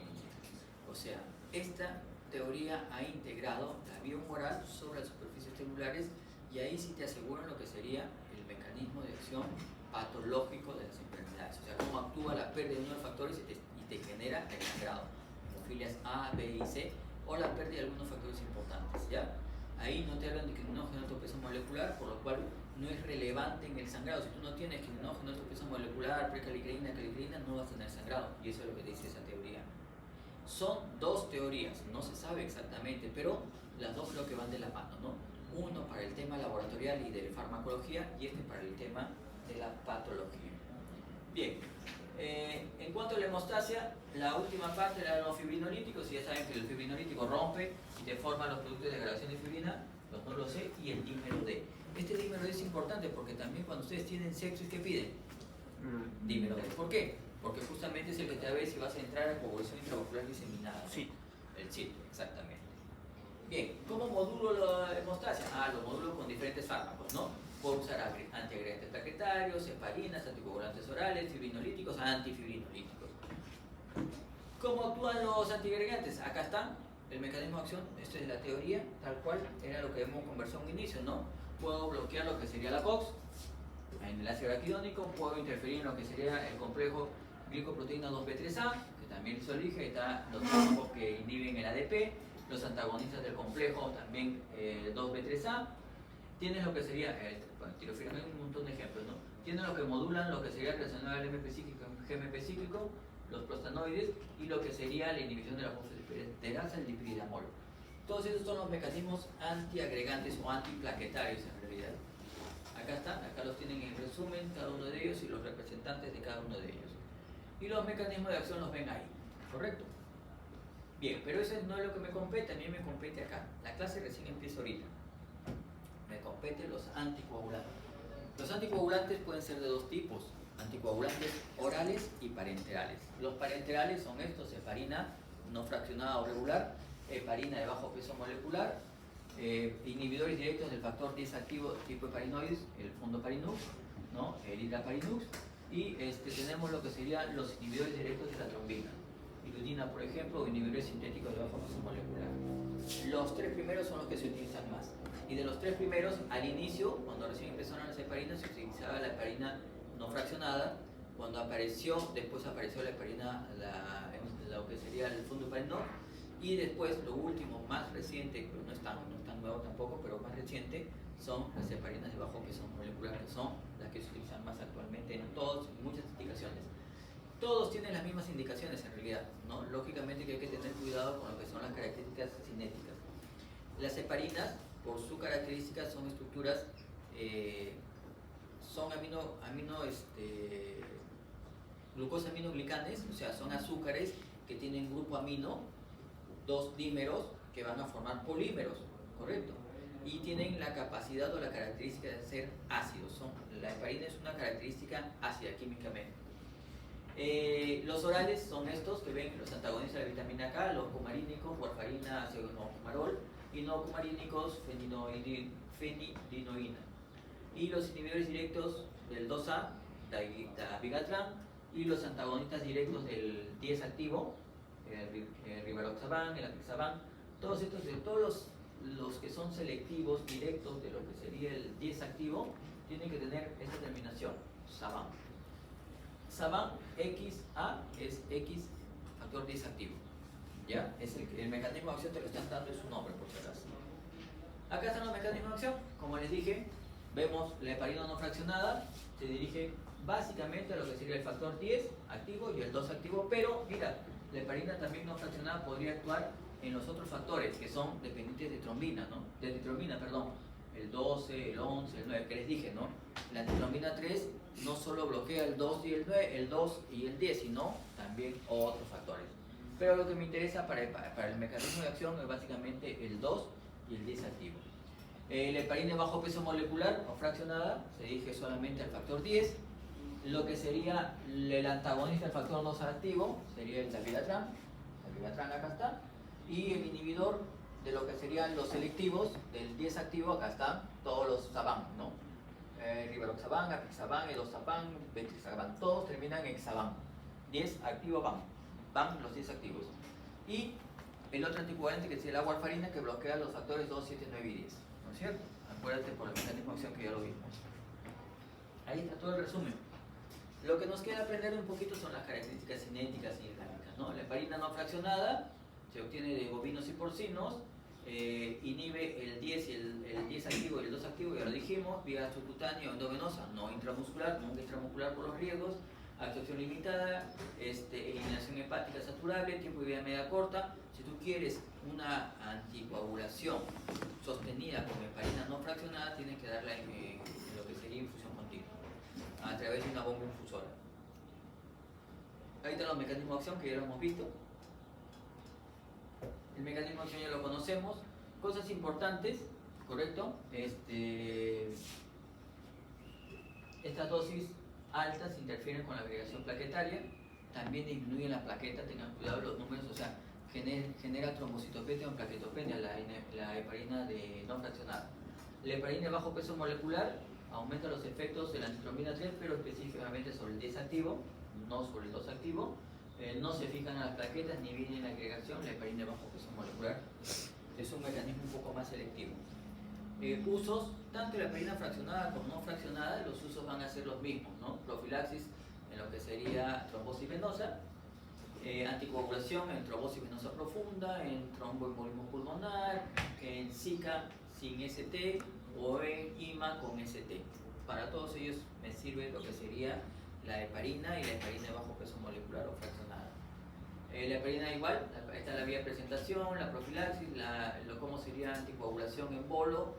O sea, esta teoría ha integrado la vía humoral sobre las superficies celulares, y ahí sí te aseguran lo que sería el mecanismo de acción patológico de las enfermedades. O sea, cómo actúa la pérdida de uno de los factores y te genera el sangrado. Hemofilias A, B y C, o la pérdida de algunos factores importantes, ¿ya? Ahí no te hablan de criminógeno de peso molecular, por lo cual no es relevante en el sangrado. Si tú no tienes criminógeno de peso molecular, precaligrina, caligrina, no vas a tener sangrado. Y eso es lo que dice esa teoría. Son dos teorías, no se sabe exactamente, pero las dos creo que van de la mano, ¿no? Uno para el tema laboratorial y de farmacología, y este para el tema de la patología. Bien, en cuanto a la hemostasia, la última parte era los fibrinolíticos, y ya saben que el fibrinolítico rompe y te forma los productos de degradación de fibrina, los nódulos C y el dímero D. Este dímero D es importante porque también cuando ustedes tienen sepsis, ¿qué piden? Dímero D. ¿Por qué? Porque justamente es el que te va a ver si vas a entrar en coagulación intravascular diseminada. Sí. El CIT, exactamente. Bien, ¿cómo modulo la hemostasia? Lo modulo con diferentes fármacos, ¿no? Puedo usar antiagregantes plaquetarios, heparinas, anticoagulantes orales, fibrinolíticos, antifibrinolíticos. ¿Cómo actúan los antiagregantes? Acá está el mecanismo de acción. Esta es la teoría, tal cual era lo que hemos conversado en un inicio, ¿no? Puedo bloquear lo que sería la COX en el ácido araquidónico, puedo interferir en lo que sería el complejo glicoproteína 2B3A, que también se elige, están los fármacos que inhiben el ADP, los antagonistas del complejo también 2B3A. Tienes lo que sería, tirofirina, hay un montón de ejemplos, ¿no? Tienes lo que modulan lo que sería relacionado al MP cíclico, GMP cíclico, los prostanoides, y lo que sería la inhibición de la fosfodiesterasa, el dipiridamol. Todos esos son los mecanismos antiagregantes o antiplaquetarios en realidad. Acá están, acá los tienen en resumen cada uno de ellos y los representantes de cada uno de ellos. Y los mecanismos de acción los ven ahí, ¿correcto? Bien, pero eso no es lo que me compete, a mí me compete acá. La clase recién empieza ahorita. Me compete los anticoagulantes. Los anticoagulantes pueden ser de dos tipos: anticoagulantes orales y parenterales. Los parenterales son estos: heparina no fraccionada o regular, heparina de bajo peso molecular, inhibidores directos del factor 10 activo tipo heparinoides, el fondoparinux, ¿no? El hidraparinux, y tenemos lo que serían los inhibidores directos de la trombina, iludina por ejemplo, o inhibidores sintéticos de bajo peso molecular. Los tres primeros son los que se utilizan más, y de los tres primeros, al inicio, cuando recién empezaron las heparinas, se utilizaba la heparina no fraccionada. Cuando después apareció la heparina, lo que sería el fondoparinux. Y después, lo último, más reciente, pero no es tan nuevo tampoco, pero más reciente, son las heparinas de bajo peso molecular, que son las que se utilizan más actualmente en muchas indicaciones. Todos tienen las mismas indicaciones en realidad, ¿no? Lógicamente que hay que tener cuidado con lo que son las características cinéticas. Las heparinas, por su característica, son estructuras, son glucosaminoglicanes, o sea, son azúcares que tienen grupo amino, dos dímeros que van a formar polímeros, ¿correcto? Y tienen la capacidad o la característica de ser ácidos. La heparina es una característica ácida químicamente. Los orales son estos que ven, los antagonistas de la vitamina K, los cumarínicos, warfarina, cumarol, y no cumarínicos, fenidinoína. Y los inhibidores directos del 2A, dabigatran, y los antagonistas directos del 10 activo, el rivaroxaban, el apixaban. Todos estos, todos los que son selectivos directos de lo que sería el 10 activo, tienen que tener esta terminación, SABAN. SABAN XA es X factor 10 activo. ¿Ya? Es el mecanismo de acción, te lo están dando, es su nombre por si acaso. Acá están los mecanismos de acción. Como les dije, vemos la heparina no fraccionada, se dirige básicamente a lo que sería el factor 10 activo y el 2 activo, pero mira, la heparina también no fraccionada podría actuar en los otros factores que son dependientes de trombina, ¿no? De titrombina, perdón, el 12, el 11, el 9, que les dije, ¿no? La titrombina 3 no solo bloquea el 2 y el 9, el 2 y el 10, sino también otros factores. Pero lo que me interesa para el mecanismo de acción es básicamente el 2 y el 10 activo. La heparina de bajo peso molecular o fraccionada se dirige solamente al factor 10. Lo que sería el antagonista del factor 2 activo sería el dabigatran. El dabigatran acá está. Y el inhibidor de lo que serían los selectivos del 10 activo, acá están todos los SABAN, ¿no? Rivaroxaban, apixaban, edoxaban, betrixaban, todos terminan en xaban. 10 activo van los 10 activos. Y el otro anticoagulante que sería la warfarina, que bloquea los factores 2, 7, 9 y 10, ¿no es cierto? Acuérdate por el mecanismo de acción que ya lo vimos. Ahí está todo el resumen. Lo que nos queda aprender un poquito son las características cinéticas y dinámicas, ¿no? La heparina no fraccionada se obtiene de bovinos y porcinos, inhibe el 10 y el 10 activo y el 2 activo, ya lo dijimos, vía subcutánea o endovenosa, no intramuscular, nunca intramuscular por los riesgos, absorción limitada, eliminación hepática saturable, tiempo de vida media corta. Si tú quieres una anticoagulación sostenida con heparina no fraccionada, tienes que darla en lo que sería infusión continua, a través de una bomba infusora. Ahí están los mecanismos de acción que ya lo hemos visto. El mecanismo de acción ya lo conocemos. Cosas importantes, ¿correcto? Estas dosis altas interfieren con la agregación plaquetaria, también disminuyen las plaquetas, tengan cuidado los números, o sea, genera trombocitopenia o plaquetopenia la heparina no fraccionada. La heparina de bajo peso molecular aumenta los efectos de la antitrombina 3, pero específicamente sobre el 10 activo, no sobre el 2 activo. No se fijan a las plaquetas ni viene en la agregación. La heparina de bajo peso molecular es un mecanismo un poco más selectivo. Usos, tanto la heparina fraccionada como no fraccionada, los usos van a ser los mismos, ¿no? Profilaxis en lo que sería trombosis venosa, anticoagulación en trombosis venosa profunda, en tromboembolismo pulmonar, en Zika sin ST o en IMA con ST. Para todos ellos me sirve lo que sería la heparina y la heparina de bajo peso molecular o fraccionada. La heparina igual, esta es la vía de presentación, la profilaxis, cómo sería anticoagulación en bolo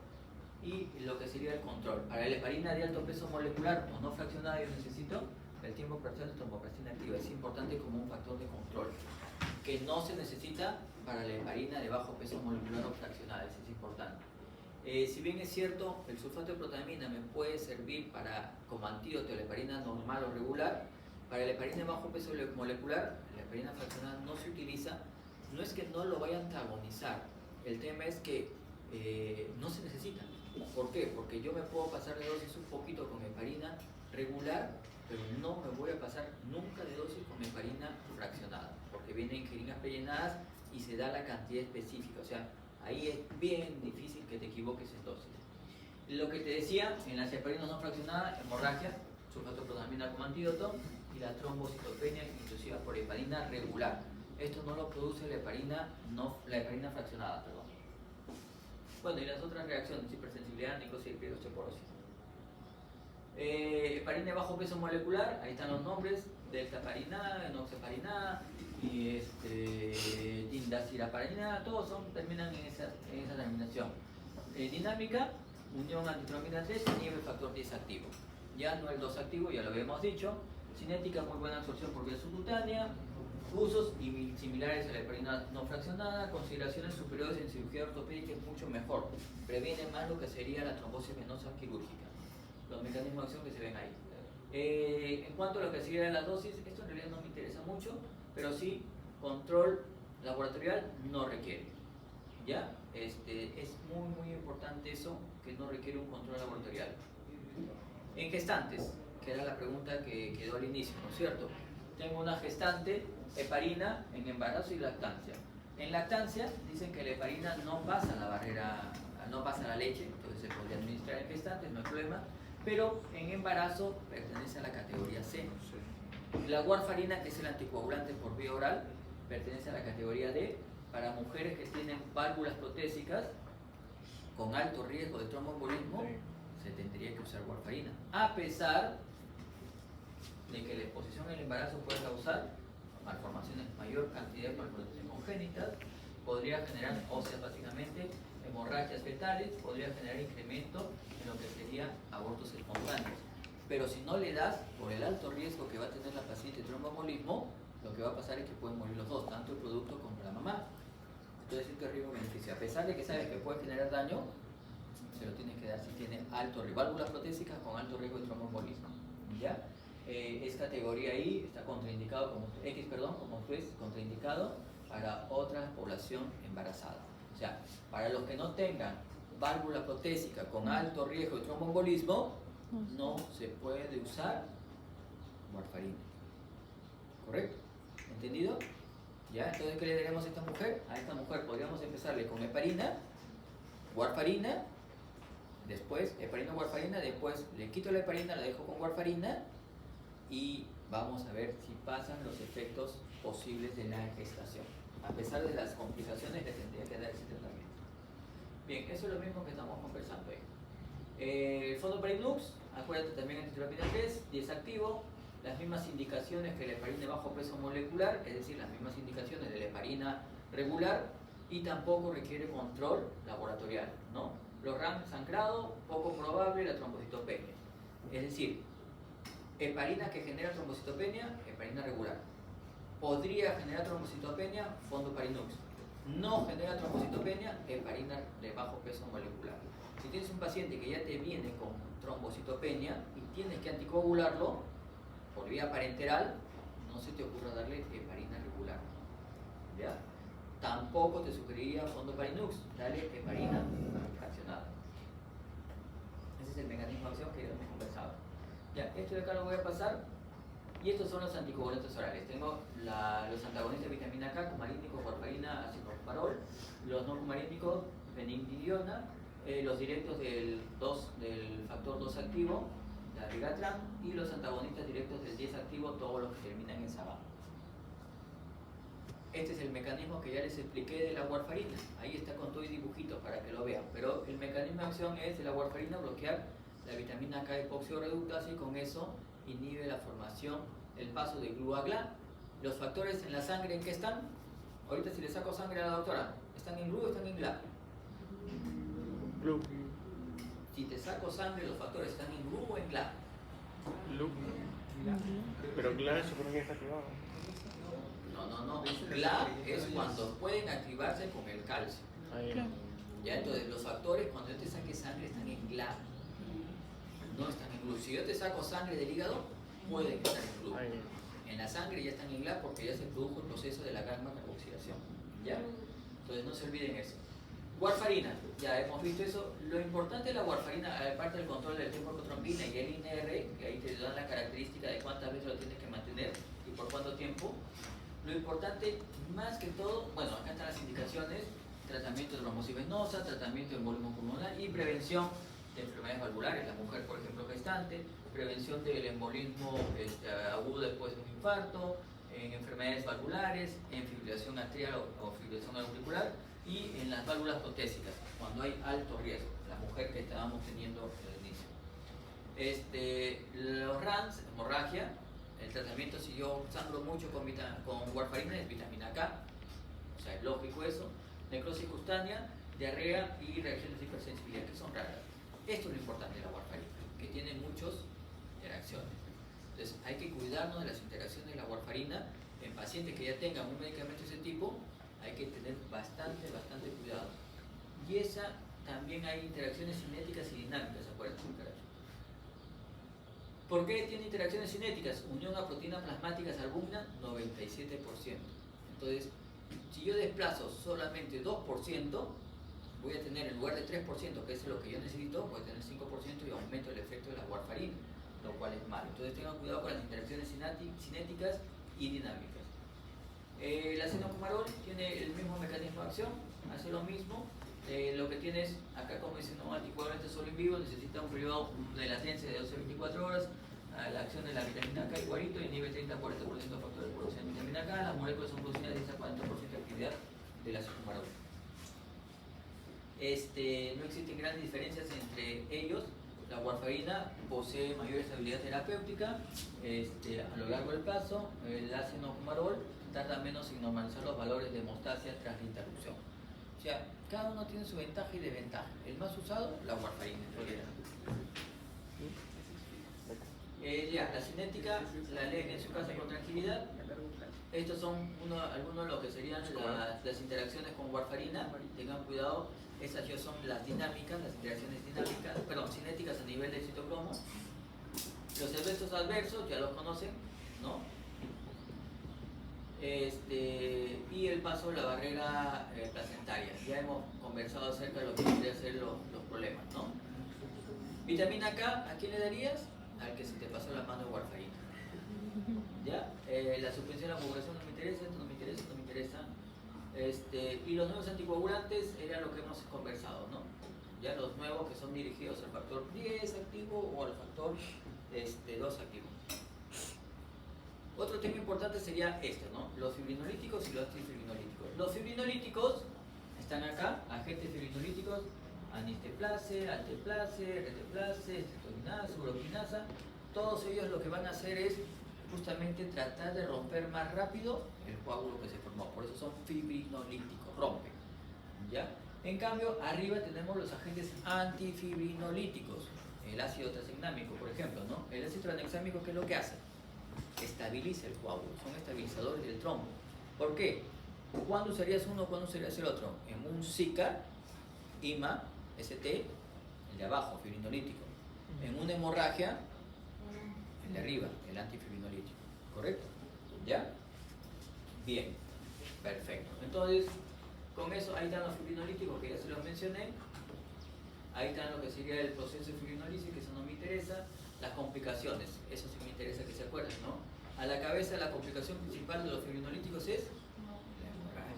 y lo que sería el control. Para la heparina de alto peso molecular o no fraccionada yo necesito el tiempo parcial de tromboplastina activa. Es importante como un factor de control, que no se necesita para la heparina de bajo peso molecular o fraccionada, eso es importante. Si bien es cierto, el sulfato de protamina me puede servir como antídoto de la heparina normal o regular, para la heparina de bajo peso molecular, la heparina fraccionada no se utiliza. No es que no lo vaya a antagonizar, el tema es que no se necesita. ¿Por qué? Porque yo me puedo pasar de dosis un poquito con heparina regular, pero no me voy a pasar nunca de dosis con heparina fraccionada, porque vienen jeringas prellenadas y se da la cantidad específica, o sea, ahí es bien difícil que te equivoques en dosis. Lo que te decía, en las heparinas no fraccionadas, hemorragia, sulfato de protamina como antídoto, y la trombocitopenia inducida por heparina regular. Esto no lo produce la heparina fraccionada, perdón. Bueno, y las otras reacciones, hipersensibilidad, nicosia y osteoporosis. Heparina de bajo peso molecular, ahí están los nombres, deltaparina, enoxaparina y tindaciraparina, todos terminan en esa terminación. Dinámica, unión antitrombina 3, inhibe el factor 10 activo. Ya no el 2 activo, ya lo habíamos dicho. Cinética, muy buena absorción por vía subcutánea. Usos similares a la heparina no fraccionada. Consideraciones superiores en cirugía ortopédica es mucho mejor. Previene más lo que sería la trombosis venosa quirúrgica. Los mecanismos de acción que se ven ahí. En cuanto a lo que sería las dosis, esto en realidad no me interesa mucho, pero sí, control laboratorial no requiere. ¿Ya? Es muy importante eso, que no requiere un control laboratorial. En gestantes, que era la pregunta que quedó al inicio, ¿no es cierto? Tengo una gestante, heparina, en embarazo y lactancia. En lactancia dicen que la heparina no pasa la barrera, no pasa la leche, entonces se podría administrar en gestantes, no hay problema, pero en embarazo pertenece a la categoría C. La warfarina, que es el anticoagulante por vía oral, pertenece a la categoría D. Para mujeres que tienen válvulas protésicas con alto riesgo de tromboembolismo, se tendría que usar warfarina, a pesar de que la exposición al embarazo puede causar malformaciones, mayor cantidad de malformaciones congénitas, podría generar óseas básicamente, hemorragias fetales, podría generar incremento en lo que sería abortos espontáneos. Pero si no le das, por el alto riesgo que va a tener la paciente de tromboembolismo, lo que va a pasar es que pueden morir los dos, tanto el producto como la mamá. Entonces, este riesgo-beneficio, a pesar de que sabes que puede generar daño, se lo tienes que dar si tiene alto riesgo, válvulas protésicas con alto riesgo de tromboembolismo. ¿Ya? Es categoría I, está contraindicado como X, perdón, como juez, contraindicado para otra población embarazada. O sea, para los que no tengan válvula protésica con alto riesgo de tromboembolismo, no se puede usar warfarina. ¿Correcto? ¿Entendido? ¿Ya? Entonces, ¿qué le daremos a esta mujer? A esta mujer podríamos empezarle con heparina, warfarina, después heparina, warfarina, después le quito la heparina, la dejo con warfarina y vamos a ver si pasan los efectos posibles de la gestación. A pesar de las complicaciones, le tendría que dar ese tratamiento. Bien, eso es lo mismo que estamos conversando ahí. El Fondoparinux, acuérdate también antitropina 3, 10 activo, las mismas indicaciones que la heparina de bajo peso molecular, es decir, las mismas indicaciones de la heparina regular, y tampoco requiere control laboratorial, ¿no? Los RAM sangrado, poco probable la trombocitopenia. Es decir, heparina que genera trombocitopenia, heparina regular. Podría generar trombocitopenia, Fondoparinux. No genera trombocitopenia, heparina de bajo peso molecular. Si tienes un paciente que ya te viene con trombocitopenia y tienes que anticoagularlo por vía parenteral, no se te ocurra darle heparina regular. ¿Ya? Tampoco te sugeriría Fondoparinux, dale heparina fraccionada. Ese es el mecanismo de acción que hemos conversado. Ya, esto de acá lo voy a pasar. Y estos son los anticoagulantes orales. Tengo los antagonistas de vitamina K, cumarínicos, warfarina, acidoparol, los no cumarínicos, fenildidiona, los directos del factor 2 activo, la Rigatran, y los antagonistas directos del 10 activo, todos los que terminan en Sabán. Este es el mecanismo que ya les expliqué de la warfarina. Ahí está con todo y dibujitos para que lo vean. Pero el mecanismo de acción es de la warfarina bloquear la vitamina K epoxidorreductasa y con eso inhibe la formación, el paso de GLU-A-GLA. Los factores en la sangre, ¿en qué están? Ahorita si le saco sangre a la doctora, ¿están en GLU o están en GLA? GLU. Si te saco sangre, los factores están en GLU o en GLA. GLU. Pero GLA supone que está activado. No. GLA es cuando pueden activarse con el calcio. Ya, entonces los factores cuando yo te saque sangre están en GLA. No están en GLU. Si yo te saco sangre del hígado, pueden estar en GLU. En la sangre ya están en GLA porque ya se produjo el proceso de la gamma carboxilación. ¿Ya? Entonces no se olviden eso. Warfarina, ya hemos visto eso. Lo importante de la warfarina, aparte del control del tiempo de trombina y el INR, que ahí te dan la característica de cuántas veces lo tienes que mantener y por cuánto tiempo. Lo importante, más que todo, bueno, acá están las indicaciones: tratamiento de trombosis venosa, tratamiento de embolismo pulmonar y prevención de enfermedades valvulares, la mujer por ejemplo gestante, prevención del embolismo agudo después de un infarto, en enfermedades valvulares, en fibrilación atrial o fibrilación auricular y en las válvulas protésicas, cuando hay alto riesgo, la mujer que estábamos teniendo al inicio. Los RANS, hemorragia, el tratamiento, si yo sangro mucho con warfarina, es vitamina K, o sea, es lógico eso, necrosis cutánea, diarrea y reacciones de hipersensibilidad que son raras. Esto es lo importante de la warfarina, que tiene muchas interacciones. Entonces hay que cuidarnos de las interacciones de la warfarina en pacientes que ya tengan un medicamento de ese tipo. Hay que tener bastante cuidado. Y esa también hay interacciones cinéticas y dinámicas, acuérdense. ¿Por qué tiene interacciones cinéticas? Unión a proteína plasmáticas albúmina, 97%. Entonces, si yo desplazo solamente 2%, voy a tener en lugar de 3%, que es lo que yo necesito, voy a tener 5% y aumento el efecto de la warfarina, lo cual es malo. Entonces tengan cuidado con las interacciones cinéticas y dinámicas. El acenocumarol tiene el mismo mecanismo de acción, hace lo mismo. Lo que tienes acá, como dice, no anticoagulante solo en vivo, necesita un periodo de latencia de 12 a 24 horas. La acción de la vitamina K igualito, inhibe 30-40% de factores de producción de vitamina K. Las moléculas son producidas de 10 a 40% de actividad del acenocumarol. No existen grandes diferencias entre ellos. La warfarina posee mayor estabilidad terapéutica a lo largo del plazo. El ácido fumarol tarda menos en normalizar los valores de hemostasia tras la interrupción. O sea, cada uno tiene su ventaja y desventaja. El más usado, la warfarina. La cinética la leen en su casa con tranquilidad. Estos son algunos de lo que serían las interacciones con warfarina. Tengan cuidado, esas ya son las dinámicas, las interacciones dinámicas, cinéticas a nivel del citocromo. Los efectos adversos ya los conocen, ¿no? Y el paso de la barrera placentaria. Ya hemos conversado acerca de lo que podrían ser los problemas, ¿no? Vitamina K, ¿a quién le darías? Al que se te pasó la mano de warfarina. ¿Ya? La suspensión de la coagulación no me interesa, esto no me interesa, esto no me interesa. Y los nuevos anticoagulantes era lo que hemos conversado, ¿no? Ya los nuevos que son dirigidos al factor 10 activo o al factor 2 activo. Otro tema importante sería ¿no? Los fibrinolíticos y los antifibrinolíticos. Los fibrinolíticos están acá, agentes fibrinolíticos, anisteplase, alteplase, reteplase, estreptokinasa, uroquinasa. Todos ellos lo que van a hacer es justamente tratar de romper más rápido el coágulo que se formó. Por eso son fibrinolíticos, rompen. ¿Ya? En cambio, arriba tenemos los agentes antifibrinolíticos. El ácido tranexámico, por ejemplo, ¿no? El ácido tranexámico, ¿qué es lo que hace? Estabiliza el coágulo, son estabilizadores del trombo. ¿Por qué? ¿Cuándo usarías uno, cuándo usarías el otro? En un SICA, IMA, ST, el de abajo, fibrinolítico. En una hemorragia, el de arriba, el antifibrinolítico. ¿Correcto? ¿Ya? Bien, perfecto. Entonces, con eso, ahí están los fibrinolíticos que ya se los mencioné. Ahí están lo que sería el proceso de fibrinolisis, que eso no me interesa. Las complicaciones, eso sí me interesa que se acuerden, ¿no? A la cabeza la complicación principal de los fibrinolíticos es la hemorragia.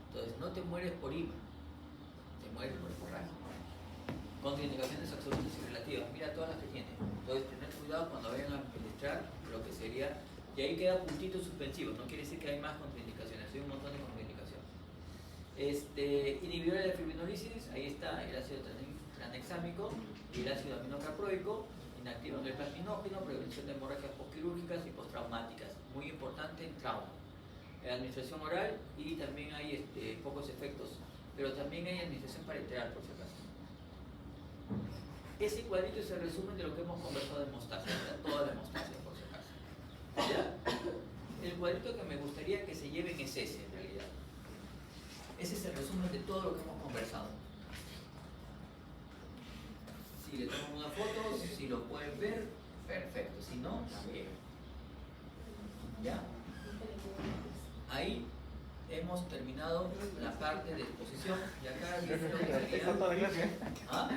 Entonces, no te mueres por IMA, te mueres por hemorragia. Contraindicaciones absolutas y relativas, mira todas las que tiene. Entonces, tener cuidado cuando vayan a administrar lo que sería, y ahí queda puntito suspensivo, no quiere decir que hay más contraindicaciones, hay un montón de contraindicaciones. Inhibidores de fibrinolisis, ahí está el ácido tranexámico y el ácido aminocaproico. Inactivan el plasminógeno, prevención de hemorragias postquirúrgicas y postraumáticas, muy importante en trauma. Administración oral y también hay pocos efectos, pero también hay administración parenteral, por si acaso. Ese cuadrito es el resumen de lo que hemos conversado de hemostasia, toda la hemostasia, por si acaso. ¿Ya? El cuadrito que me gustaría que se lleven es ese, en realidad. Ese es el resumen de todo lo que hemos conversado. Si le toman una foto, si lo pueden ver, perfecto. Si no, también. ¿Ya? Ahí hemos terminado la parte de exposición y acá viene lo que sería... ¿Ah?